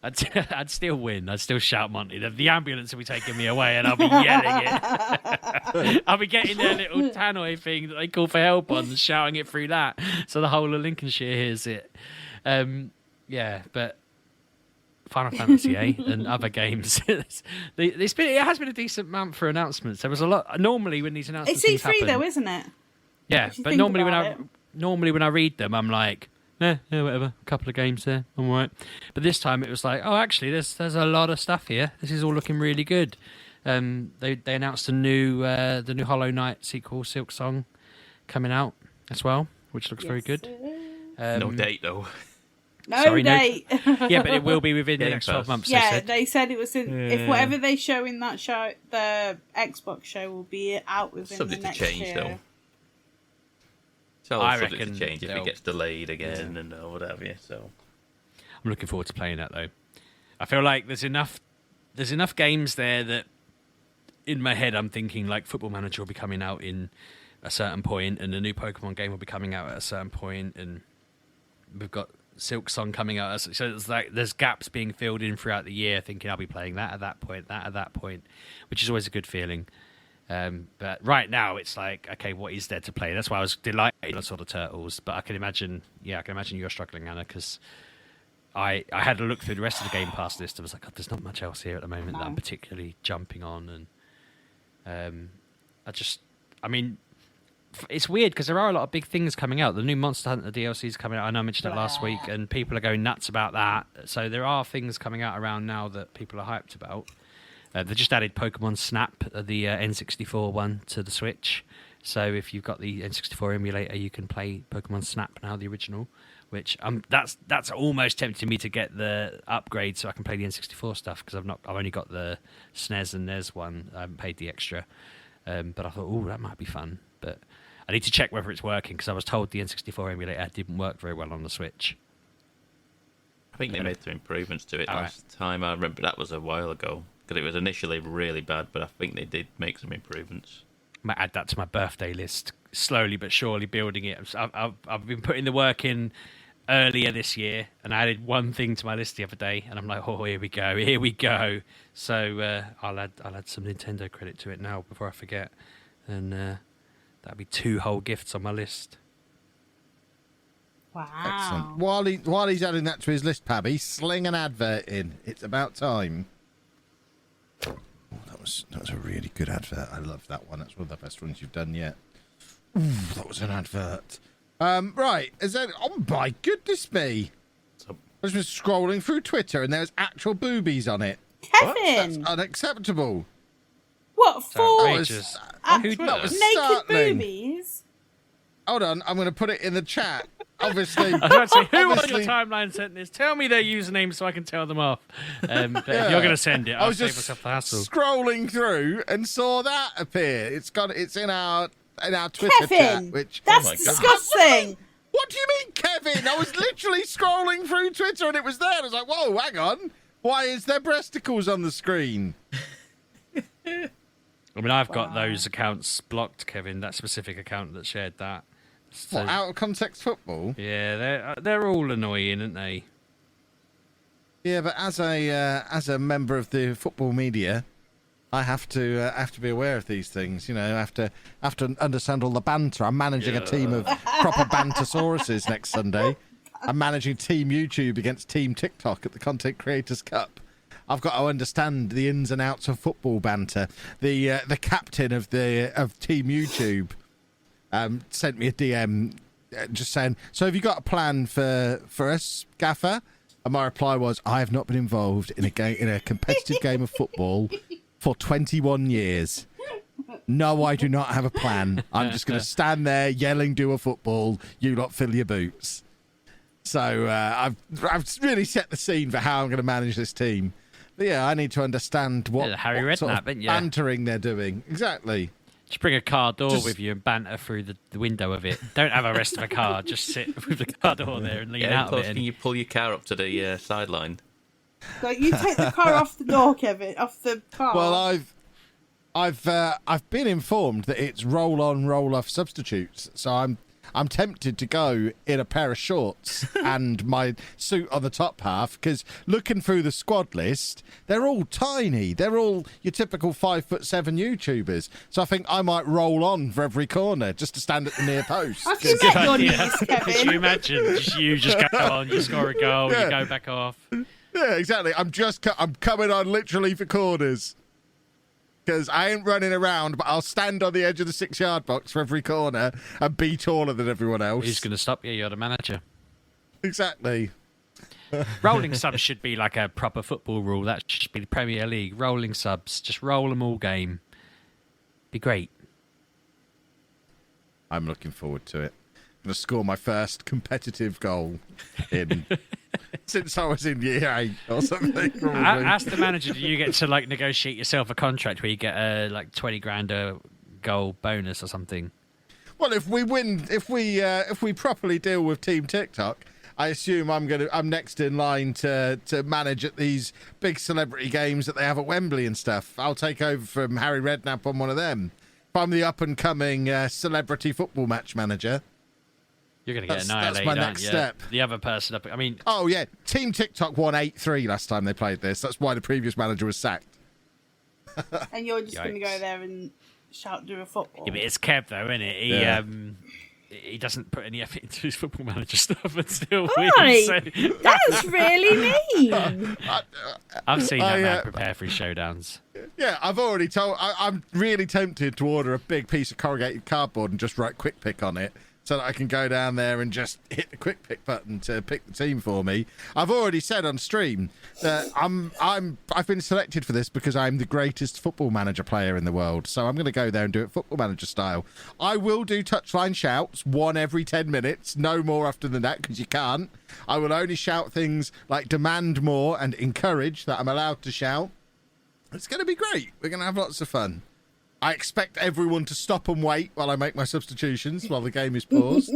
Speaker 2: I'd still win. I'd still shout Monty. The ambulance will be taking me away and I'll be yelling it. I'll be getting their little tannoy thing that they call for help on and shouting it through that so the whole of Lincolnshire hears it. Yeah, but Final Fantasy, and other games. It has been a decent month for announcements. There was a lot. Normally when these announcements
Speaker 3: It's E3
Speaker 2: happen,
Speaker 3: though, isn't it?
Speaker 2: Yeah, but normally when I read them, I'm like, yeah, whatever. A couple of games there, I'm all right. But this time it was like, oh, actually, there's a lot of stuff here. This is all looking really good. They announced the new Hollow Knight sequel, Silk Song, coming out as well, which looks very good.
Speaker 4: No date though.
Speaker 3: No date.
Speaker 2: Yeah, but it will be within the next 12 months.
Speaker 3: Yeah, they said it was in. Yeah. If whatever they show in that show, the Xbox show will be out within the next year.
Speaker 4: Though. It's all subject to change if it gets delayed again and whatever. So
Speaker 2: I'm looking forward to playing that though. I feel like there's enough games there that in my head I'm thinking like Football Manager will be coming out in a certain point, and the new Pokemon game will be coming out at a certain point, and we've got Silk Song coming out. So it's like there's gaps being filled in throughout the year, thinking I'll be playing that at that point, which is always a good feeling. But right now it's like, okay, what is there to play? That's why I was delighted when I saw the Turtles. But I can imagine you're struggling, Anna, because I had a look through the rest of the Game Pass list. I was like, God, there's not much else here at the moment that I'm particularly jumping on, and it's weird because there are a lot of big things coming out. The new Monster Hunter DLC is coming out. I know I mentioned it last week, and people are going nuts about that. So there are things coming out around now that people are hyped about. They just added Pokemon Snap, the N64 one, to the Switch. So if you've got the N64 emulator, you can play Pokemon Snap now, the original. Which that's almost tempting me to get the upgrade so I can play the N64 stuff, because I've only got the SNES and NES one. I haven't paid the extra, but I thought, that might be fun. But I need to check whether it's working, because I was told the N64 emulator didn't work very well on the Switch.
Speaker 4: I think they made some improvements to it last time. I remember that was a while ago, because it was initially really bad, but I think they did make some improvements.
Speaker 2: I might add that to my birthday list, slowly but surely building it. I've been putting the work in earlier this year, and I added one thing to my list the other day, and I'm like, oh, here we go. So I'll add some Nintendo credit to it now before I forget, and that'll be 2 whole gifts on my list.
Speaker 3: Wow.
Speaker 1: Excellent. While he's adding that to his list, Pabby, sling an advert in. It's about time. Oh, that was a really good advert. I love that one. That's one of the best ones you've done yet. Ooh, that was an advert. Right. Oh my goodness me. I was just scrolling through Twitter and there's actual boobies on it.
Speaker 3: Kevin!
Speaker 1: That's unacceptable.
Speaker 3: What for?
Speaker 2: That was
Speaker 3: naked boobies?
Speaker 1: Hold on, I'm going to put it in the chat. obviously.
Speaker 2: I was about to say, who on
Speaker 1: obviously-
Speaker 2: your timeline sent this? Tell me their username so I can tell them off. But if you're going to send it, I'll
Speaker 1: was
Speaker 2: save
Speaker 1: just
Speaker 2: myself the hassle.
Speaker 1: scrolling through and saw that appear. It's in our Twitter
Speaker 3: Kevin,
Speaker 1: chat. Which
Speaker 3: that's
Speaker 4: my God.
Speaker 3: disgusting.
Speaker 1: what do you mean, Kevin? I was literally scrolling through Twitter and it was there. I was like, whoa, hang on. Why is there breasticles on the screen?
Speaker 2: I mean, I've got those accounts blocked, Kevin. That specific account that shared that. So,
Speaker 1: What, out of context football?
Speaker 2: yeah, they're all annoying, aren't they?
Speaker 1: Yeah, but as a member of the football media, I have to be aware of these things. You know, I have to understand all the banter. I'm managing a team of proper bantersauruses next Sunday. I'm managing Team YouTube against Team TikTok at the Content Creators Cup. I've got to understand the ins and outs of football banter. The captain of Team YouTube sent me a DM just saying, "So have you got a plan for us, Gaffer?" And my reply was, "I have not been involved in a competitive game of football for 21 years. No, I do not have a plan. I'm just going to stand there yelling, do a football. You lot fill your boots." So I've really set the scene for how I'm going to manage this team. But yeah, I need to understand what,
Speaker 2: Harry
Speaker 1: what sort
Speaker 2: Redknapp,
Speaker 1: of
Speaker 2: ain't you?
Speaker 1: bantering they're doing. Exactly.
Speaker 2: Just bring a car door
Speaker 1: Just-
Speaker 2: with you and banter through the window of it. Don't have a rest of a car. Just sit with the car door there and lean
Speaker 4: Yeah,
Speaker 2: out of
Speaker 4: close,
Speaker 2: it.
Speaker 4: can you pull your car up to the sideline?
Speaker 3: Like, you take the car off the door, Kevin, off the car.
Speaker 1: Well, I've been informed that it's roll on, roll off substitutes. So I'm tempted to go in a pair of shorts and my suit on the top half, because looking through the squad list, they're all tiny. They're all your typical 5'7" YouTubers. So I think I might roll on for every corner just to stand at the near post.
Speaker 3: Have you met your
Speaker 2: Yeah.
Speaker 3: niece,
Speaker 2: Could you
Speaker 3: Kevin?
Speaker 2: imagine? You just go on, you score a goal,
Speaker 1: Yeah.
Speaker 2: you go back off.
Speaker 1: Yeah, exactly. I'm coming on literally for corners. Because I ain't running around, but I'll stand on the edge of the 6-yard box for every corner and be taller than everyone else.
Speaker 2: Who's going to stop you? You're the manager.
Speaker 1: Exactly.
Speaker 2: Rolling subs should be like a proper football rule. That should be the Premier League. Rolling subs. Just roll them all game. Be great.
Speaker 1: I'm looking forward to it. I'm going to score my first competitive goal in since I was in year 8 or something. Probably.
Speaker 2: Ask the manager, do you get to like negotiate yourself a contract where you get like 20 grand a goal bonus or something?
Speaker 1: Well, if we win, if we properly deal with Team TikTok, I assume I'm next in line to manage at these big celebrity games that they have at Wembley and stuff. I'll take over from Harry Redknapp on one of them. If I'm the up and coming celebrity football match manager.
Speaker 2: You're going to get
Speaker 1: That's
Speaker 2: annihilated,
Speaker 1: my
Speaker 2: aren't
Speaker 1: next
Speaker 2: you?
Speaker 1: step.
Speaker 2: The other person up... I mean...
Speaker 1: Oh, yeah. Team TikTok won 8-3 last time they played this. That's why the previous manager was sacked.
Speaker 3: And you're just going to
Speaker 2: Yikes.
Speaker 3: go there and shout, do a football.
Speaker 2: Yeah, but it's Kev, though, isn't it?
Speaker 1: Yeah.
Speaker 2: He doesn't put any effort into his football manager stuff and still
Speaker 3: Right.
Speaker 2: wins. So
Speaker 3: That's really mean.
Speaker 2: I've seen that
Speaker 1: I,
Speaker 2: man prepare for his showdowns.
Speaker 1: Yeah, I've already told... I'm really tempted to order a big piece of corrugated cardboard and just write quick pick on it, so that I can go down there and just hit the quick pick button to pick the team for me. I've already said on stream that I've been selected for this because I'm the greatest football manager player in the world. So I'm going to go there and do it football manager style. I will do touchline shouts, one every 10 minutes, no more often than that because you can't. I will only shout things like demand more and encourage that I'm allowed to shout. It's going to be great. We're going to have lots of fun. I expect everyone to stop and wait while I make my substitutions while the game is paused.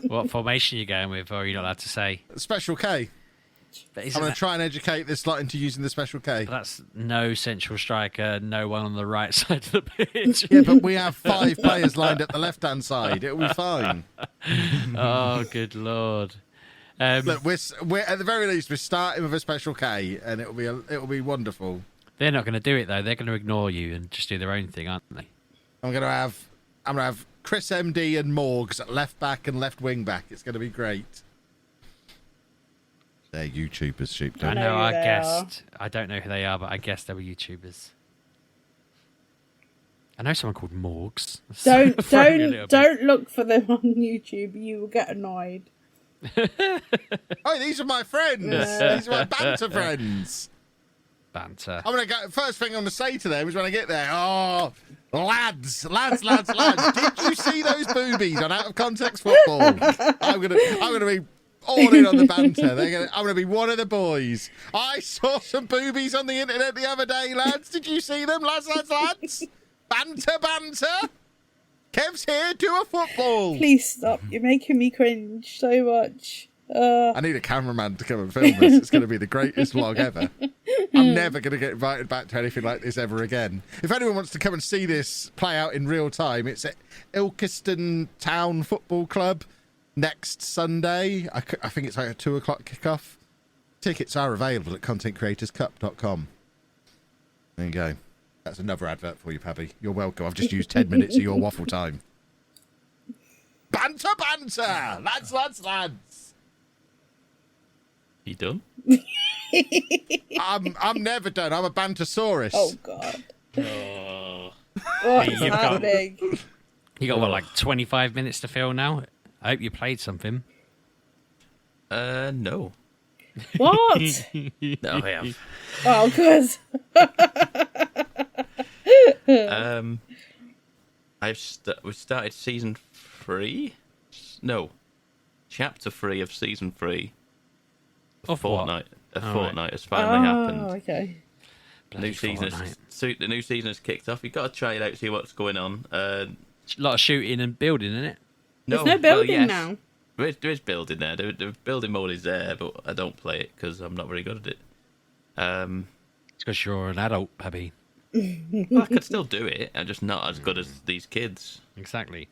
Speaker 2: What formation are you going with, or are you not allowed to say?
Speaker 1: Special K.
Speaker 2: But
Speaker 1: I'm
Speaker 2: isn't
Speaker 1: going to
Speaker 2: that-
Speaker 1: try and educate this lot into using the Special K.
Speaker 2: That's no central striker, no one on the right side of the pitch.
Speaker 1: Yeah, but we have 5 players lined at the left-hand side. It'll be fine.
Speaker 2: Oh, good lord.
Speaker 1: Look, we're at the very least we're starting with a Special K, and it'll be wonderful.
Speaker 2: They're not going to do it, though. They're going to ignore you and just do their own thing, aren't they?
Speaker 1: I'm going to have Chris MD and Morgs at left back and left wing back. It's going to be great. They're YouTubers, Sheepdog.
Speaker 2: I
Speaker 3: know
Speaker 2: know,
Speaker 3: who
Speaker 2: I
Speaker 3: they
Speaker 2: guessed. I don't know who they are, but I guessed they were YouTubers. I know someone called Morgs.
Speaker 3: Don't look for them on YouTube. You will get annoyed.
Speaker 1: Oh, these are my friends.
Speaker 3: Yeah.
Speaker 1: These are my banter friends.
Speaker 2: Banter.
Speaker 1: I'm gonna go. First thing I'm gonna say to them is when I get there. Oh, Lads. Did you see those boobies on Out of Context Football? I'm gonna be all in on the banter. I'm gonna be one of the boys. I saw some boobies on the internet the other day, lads. Did you see them, lads? Banter. Kev's here, do a football.
Speaker 3: Please stop. You're making me cringe so much.
Speaker 1: I need a cameraman to come and film this. It's going to be the greatest vlog ever. I'm never going to get invited back to anything like this ever again. If anyone wants to come and see this play out in real time, it's at Ilkeston Town Football Club next Sunday. I think it's like a 2 o'clock kickoff. Tickets are available at contentcreatorscup.com. There you go. That's another advert for you, Pabby. You're welcome. I've just used 10 minutes of your waffle time. Banter! Lads!
Speaker 4: You done?
Speaker 1: I'm never done. I'm a bantosaurus.
Speaker 3: Oh, God.
Speaker 4: Oh.
Speaker 3: What's happening?
Speaker 2: You got, like 25 minutes to fill now? I hope you played something.
Speaker 4: No.
Speaker 3: What?
Speaker 4: No, I have.
Speaker 3: Oh, good.
Speaker 4: We started season 3? No. Chapter 3 of season 3. A fortnight has finally happened.
Speaker 3: Okay.
Speaker 4: The new season has kicked off. You've got to try it out, see what's going on.
Speaker 2: A lot of shooting and building, in it?
Speaker 3: There's no building now.
Speaker 4: There is building there. The building mode is there, but I don't play it because I'm not very good at it.
Speaker 2: It's because you're an adult, Pabby.
Speaker 4: I could still do it. I'm just not as good as these kids.
Speaker 2: Exactly.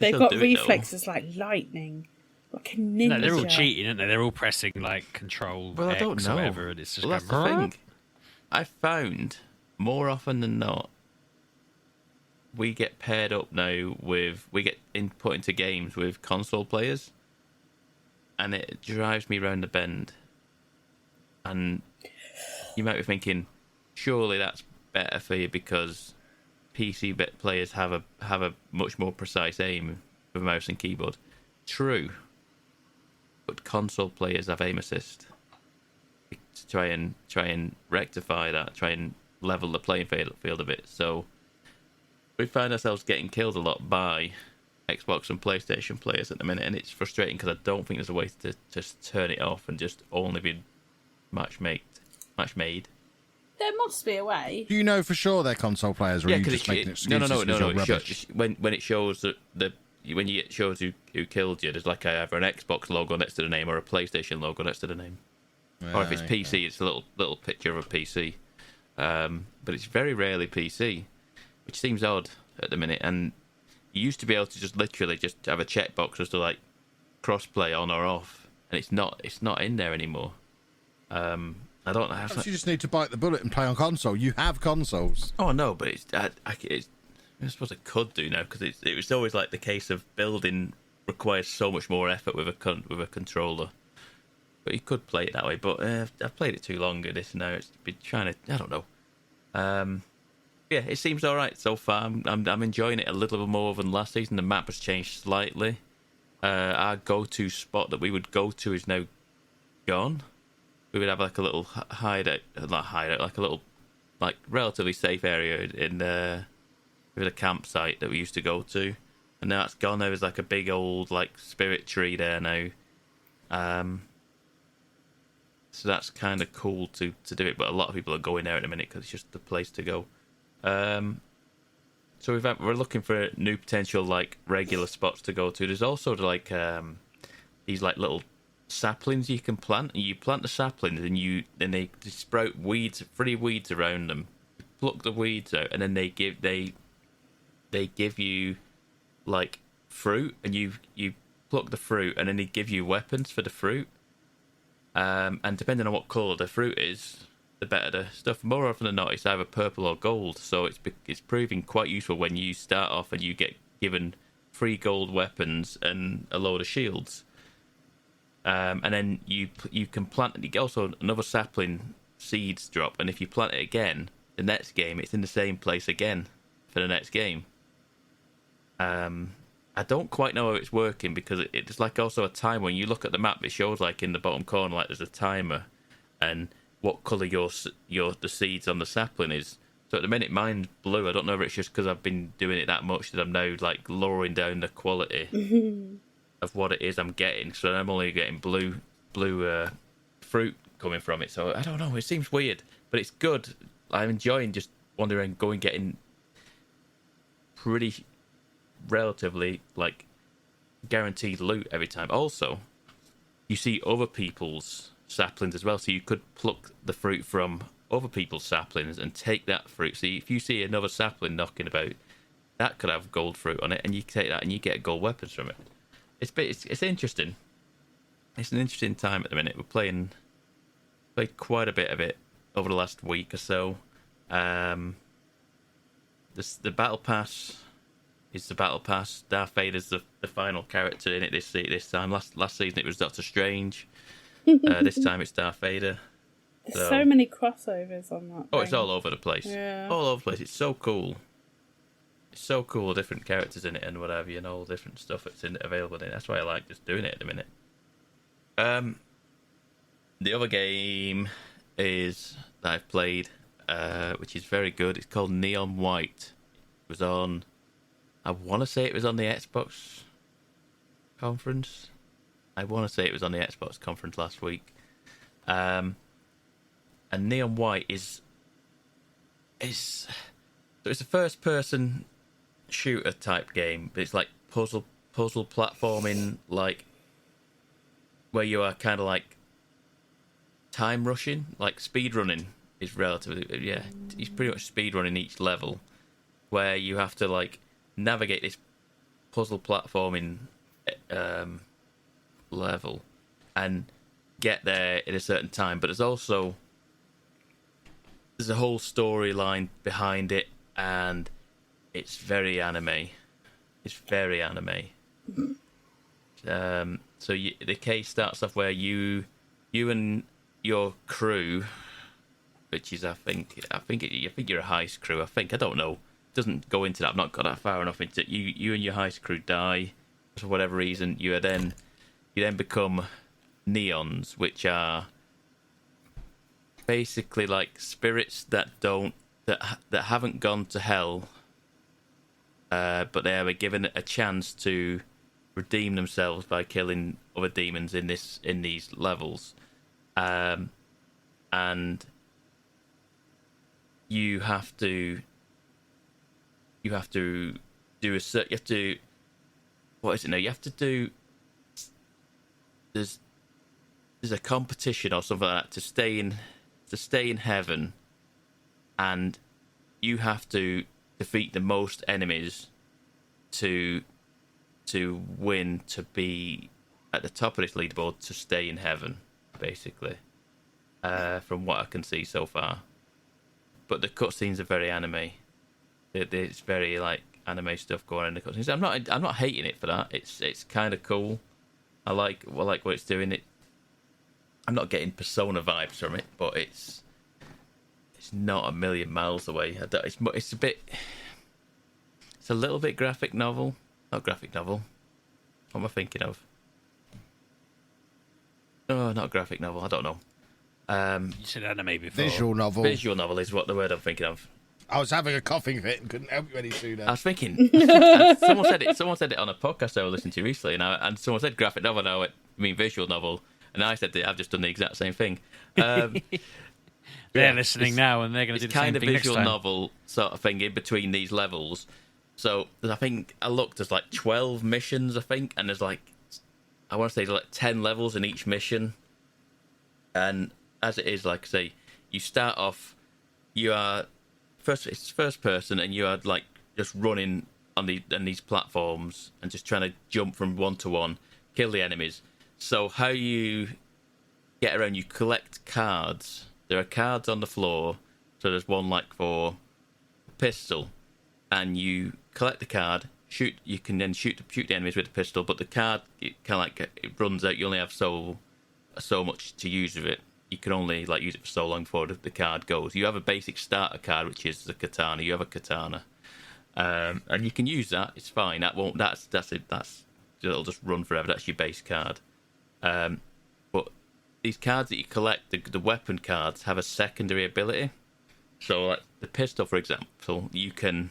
Speaker 3: They've got reflexes like lightning. Like a ninja.
Speaker 2: No, they're all cheating, aren't they? They're all pressing like Control
Speaker 4: Well, I
Speaker 2: X
Speaker 4: don't know.
Speaker 2: or whatever, and it's just
Speaker 4: Well, that's the thing. I found more often than not, we get paired up now with put into games with console players, and it drives me round the bend. And you might be thinking, surely that's better for you because PC players have a much more precise aim with mouse and keyboard. True, but console players have aim assist to try and rectify that, try and level the playing field a bit. So we find ourselves getting killed a lot by Xbox and PlayStation players at the minute, and it's frustrating because I don't think there's a way to just turn it off and just only be match made.
Speaker 3: There must be a way.
Speaker 1: Do you know for sure they're console players, or are you just making excuses?
Speaker 4: No. When it shows when it shows who killed you, there's like either an Xbox logo next to the name or a PlayStation logo next to the name. Or if it's PC, it's a little picture of a PC. But it's very rarely PC, which seems odd at the minute. And you used to be able to just literally just have a checkbox as to like crossplay on or off, and it's not in there anymore. I don't know how.
Speaker 1: You just need to bite the bullet and play on console. You have consoles.
Speaker 4: Oh no, but I suppose I could do now because it was always like the case of building requires so much more effort with a controller. But you could play it that way. But I've played it too long at this now. It's been trying to. I don't know. Yeah, it seems all right so far. I'm enjoying it a little bit more than last season. The map has changed slightly. Our go-to spot that we would go to is now gone. We would have like a little hideout, like a little, like relatively safe area with a campsite that we used to go to, and now it's gone. There was like a big old like spirit tree there now, so that's kind of cool to do it. But a lot of people are going there at the minute because it's just the place to go. So we're looking for new potential like regular spots to go to. There's also like these like little saplings you can plant, and you plant the saplings and they sprout free weeds around them. You pluck the weeds out, and then they give you like fruit, and you pluck the fruit, and then they give you weapons for the fruit. And depending on what colour the fruit is, the better the stuff. More often than not, it's either purple or gold. So it's proving quite useful when you start off and you get given free gold weapons and a load of shields. And then you can plant it. Also, another sapling seeds drop, and if you plant it again, the next game it's in the same place again for the next game. I don't quite know how it's working because it's like also a timer. When you look at the map, it shows like in the bottom corner like there's a timer, and what colour the seeds on the sapling is. So at the minute, mine's blue. I don't know if it's just because I've been doing it that much that I'm now like lowering down the quality of what it is I'm getting. So I'm only getting blue fruit coming from it. So I don't know. It seems weird, but it's good. I'm enjoying just wandering, going, getting pretty relatively like guaranteed loot every time. Also, you see other people's saplings as well, so you could pluck the fruit from other people's saplings and take that fruit. So if you see another sapling knocking about, that could have gold fruit on it, and you take that and you get gold weapons from it. It's interesting. It's an interesting time at the minute. We're played quite a bit of it over the last week or so. The battle pass is the battle pass. Darth Vader's the final character in it this time. Last season it was Doctor Strange. This time it's Darth Vader.
Speaker 3: There's so many crossovers on that.
Speaker 4: Oh, it's all over the place.
Speaker 3: Yeah.
Speaker 4: All over the place. It's so cool. It's so cool. Different characters in it and whatever, all different stuff that's available in it. That's why I like just doing it at the minute. The other game that I've played, which is very good. It's called Neon White. It was on, I want to say it was on the Xbox conference. Last week. And Neon White is it's a first person shooter type game, but it's like puzzle platforming, like where you are kind of like time rushing, like speedrunning is relatively, it's pretty much speedrunning each level, where you have to like navigate this puzzle platforming level and get there in a certain time. But there's a whole storyline behind it, and it's very anime. So the case starts off where you and your crew, which is I think you're a heist crew. I don't know. It doesn't go into that. I've not got that far enough into it. You and your heist crew die for whatever reason. You then become neons, which are basically like spirits that haven't gone to hell, but they are given a chance to redeem themselves by killing other demons in these levels, and you have to do what is it now? You have to do. There's a competition or something like that to stay in heaven, and you have to defeat the most enemies to win, to be at the top of this leaderboard, to stay in heaven, basically. From what I can see so far, but the cutscenes are very anime. It's very like anime stuff going on in the cutscenes. I'm not hating it for that. It's kind of cool. I like what it's doing. I'm not getting Persona vibes from it, but it's not a million miles away. It's a little bit graphic novel. Not graphic novel. What am I thinking of? Oh, not graphic novel. I don't know.
Speaker 2: You said anime before.
Speaker 1: Visual novel.
Speaker 4: Visual novel is what the word I'm thinking of.
Speaker 1: I was having a coughing fit and couldn't help you any sooner.
Speaker 4: I was thinking. Someone said it on a podcast I was listening to recently, and someone said graphic novel. And I went, I mean visual novel, and I said I've just done the exact same thing.
Speaker 2: They're listening now, and they're going to do the same thing next time.
Speaker 4: Kind of visual novel sort of thing in between these levels. So I think I looked. There's like 12 missions, I think, and there's like, I want to say there's like 10 levels in each mission. And as it is, like I say, you start off, you are it's first person, and you are like just running on these platforms and just trying to jump from one to one, kill the enemies. So how you get around, you collect cards. There are cards on the floor. So there's one like for a pistol, and you collect the card. You can then shoot the enemies with the pistol, but the card it runs out. You only have so much to use of it. You can only like use it for so long before the card goes. You have a basic starter card, which is the katana. You have a katana, and you can use that. It's fine. It'll just run forever. That's your base card. But these cards that you collect, the weapon cards, have a secondary ability. So like the pistol, for example, you can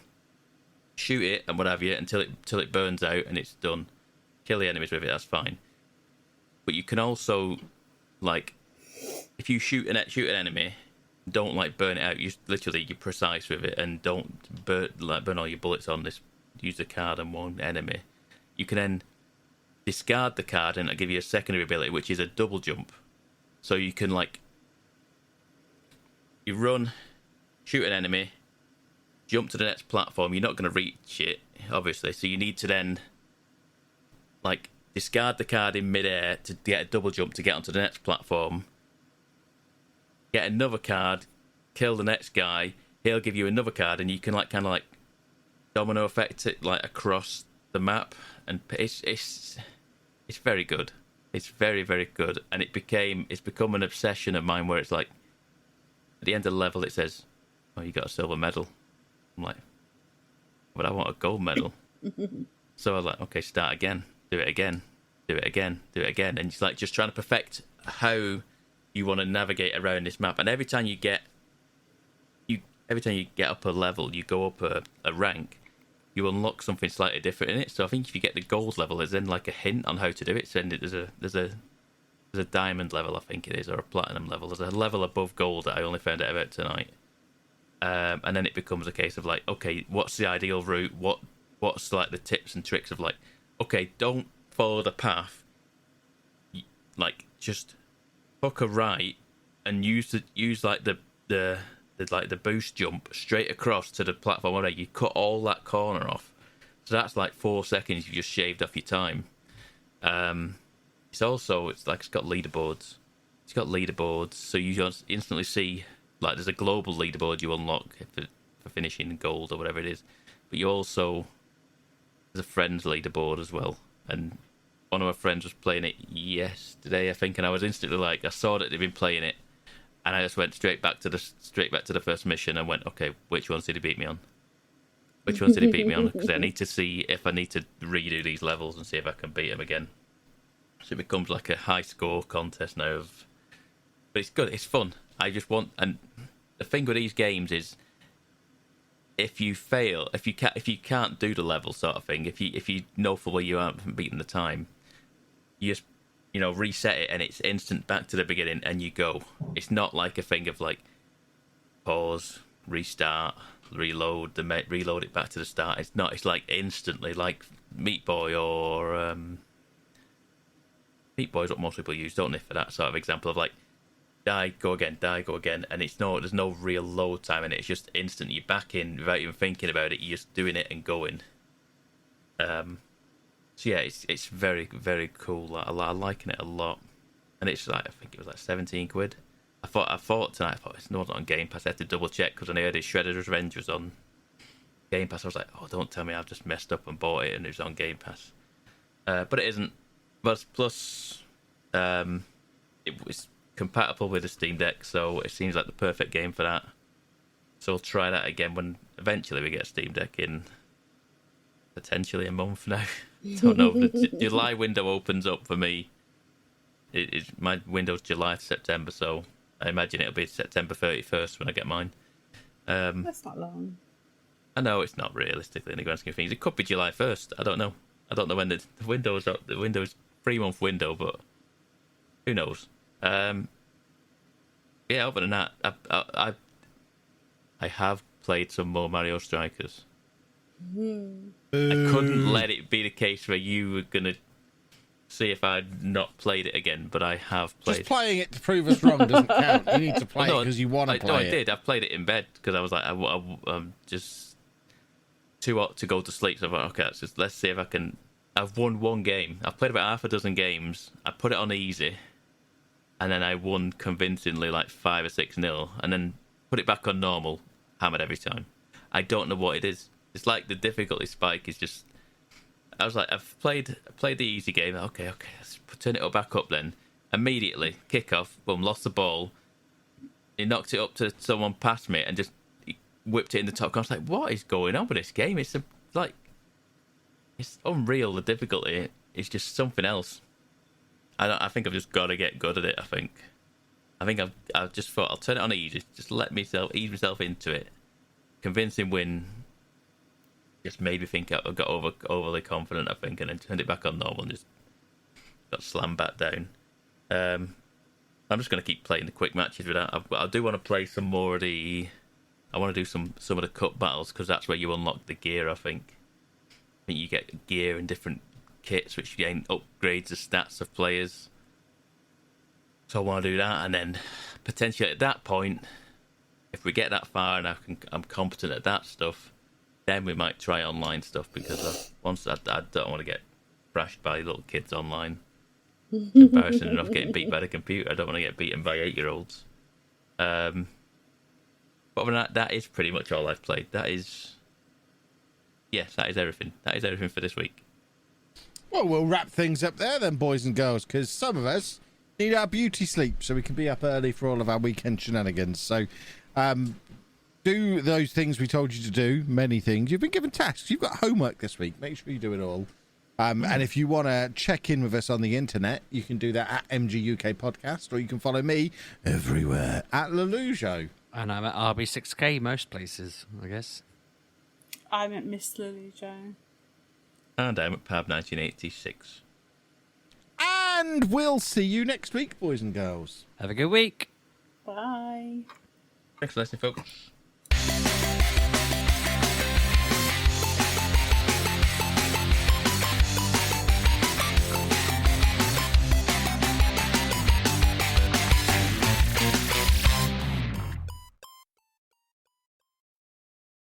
Speaker 4: shoot it and what have you until it burns out and it's done. Kill the enemies with it, that's fine. But you can also, like, if you shoot an enemy, don't like burn it out. You're precise with it and don't burn all your bullets on this. Use the card on one enemy. You can then discard the card and it'll give you a secondary ability, which is a double jump. So you can you run, shoot an enemy, jump to the next platform. You're not going to reach it, obviously. So you need to then discard the card in midair to get a double jump to get onto the next platform. Get another card, kill the next guy. He'll give you another card, and you can kind of domino effect it across the map. And it's very good. It's very, very good, and it's become an obsession of mine. Where it's at the end of the level, it says, "Oh, you got a silver medal." I'm like, "But I want a gold medal." So I was like, "Okay, start again, do it again, do it again, do it again," and it's just trying to perfect how you want to navigate around this map. And every time you get up a level, you go up a rank, you unlock something slightly different in it. So I think if you get the gold level, there's then a hint on how to do it. So there's a diamond level, I think it is, or a platinum level. There's a level above gold that I only found out about tonight. And then it becomes a case of okay, what's the ideal route? What's the tips and tricks of okay, don't follow the path. Just hook a right and use the boost jump straight across to the platform where you cut all that corner off. So that's 4 seconds you just shaved off your time. It's got leaderboards. It's got leaderboards, so you just instantly see there's a global leaderboard you unlock for finishing gold or whatever it is. But you also there's a friends leaderboard as well, and one of my friends was playing it yesterday, I think, and I was instantly I saw that they'd been playing it. And I just went straight back to the first mission and went, okay, which ones did he beat me on? Which ones did he beat me on? Because I need to see if I need to redo these levels and see if I can beat him again. So it becomes a high score contest now. But it's good. It's fun. I just want. And the thing with these games is, if you fail, if you can't do the level sort of thing, if you know for where you aren't beating the time, you just reset it and it's instant back to the beginning and you go. It's not a thing of pause, restart, reload it back to the start. It's not. It's instantly Meat Boy or Meat Boy is what most people use, don't they, for that sort of example of die, go again, and there's no real load time in it. It's just instant. You're back in without even thinking about it. You're just doing it and going. So yeah, it's very, very cool. I'm liking it a lot, and it's I think it was 17 quid. I thought tonight. It's not on Game Pass. I had to double check because I heard his Shredder's Revenge was on Game Pass. I was like, oh, don't tell me I've just messed up and bought it and it was on Game Pass. But it isn't. But plus, it was compatible with the Steam Deck, so it seems like the perfect game for that. So I'll try that again when eventually we get a Steam Deck in potentially a month now. Don't know. The July window opens up for me. My window's July to September, so I imagine it'll be September 31st when I get mine.
Speaker 3: That's not long.
Speaker 4: I know it's not realistically in the grand scheme of things. It could be July 1st. I don't know. I don't know when the window's up. The window's 3-month window, but who knows? Yeah. Other than that, I have played some more Mario Strikers. I couldn't let it be the case where you were gonna see if I'd not played it again, but I have played.
Speaker 1: Just playing it to prove us wrong doesn't count. You need to play it because you want to play it.
Speaker 4: No, I did. I played it in bed because I was I'm just too hot to go to sleep. So I thought, okay, let's see if I can. I've won one game. I've played about half a dozen games. I put it on easy, and then I won convincingly 5 or 6-0, and then put it back on normal, hammered every time. I don't know what it is. It's the difficulty spike is just. I was I've played the easy game. Okay, let's turn it back up then. Immediately, kick off, boom, lost the ball. He knocked it up to someone past me and just whipped it in the top corner. I was what is going on with this game? It's it's unreal. The difficulty is just something else. I think I've just got to get good at it. I think I think I've just thought I'll turn it on easy, just ease myself into it. Convincing win just made me think I got overly confident, I think, and then turned it back on normal and just got slammed back down. I'm just going to keep playing the quick matches with that. I do want to play some more of the... I want to do some of the cup battles, because that's where you unlock the gear, I think. I think you get gear in different kits, which again upgrades the stats of players. So I want to do that, and then potentially at that point, if we get that far and I'm competent at that stuff, then we might try online stuff, because I don't want to get thrashed by little kids online. It's embarrassing enough getting beat by the computer. I don't want to get beaten by 8-year-olds. But other than that is pretty much all I've played. That is everything. That is everything for this week.
Speaker 1: Well, we'll wrap things up there then, boys and girls, because some of us need our beauty sleep so we can be up early for all of our weekend shenanigans. So do those things we told you to do, many things. You've been given tasks. You've got homework this week. Make sure you do it all. And if you want to check in with us on the internet, you can do that at MGUK Podcast, or you can follow me everywhere at Lelujo.
Speaker 2: And I'm at RB6K most places, I guess.
Speaker 3: I'm at Miss Lelujo.
Speaker 4: And I'm at Pab1986.
Speaker 1: And we'll see you next week, boys and girls.
Speaker 2: Have a good week.
Speaker 3: Bye.
Speaker 4: Thanks for listening, folks.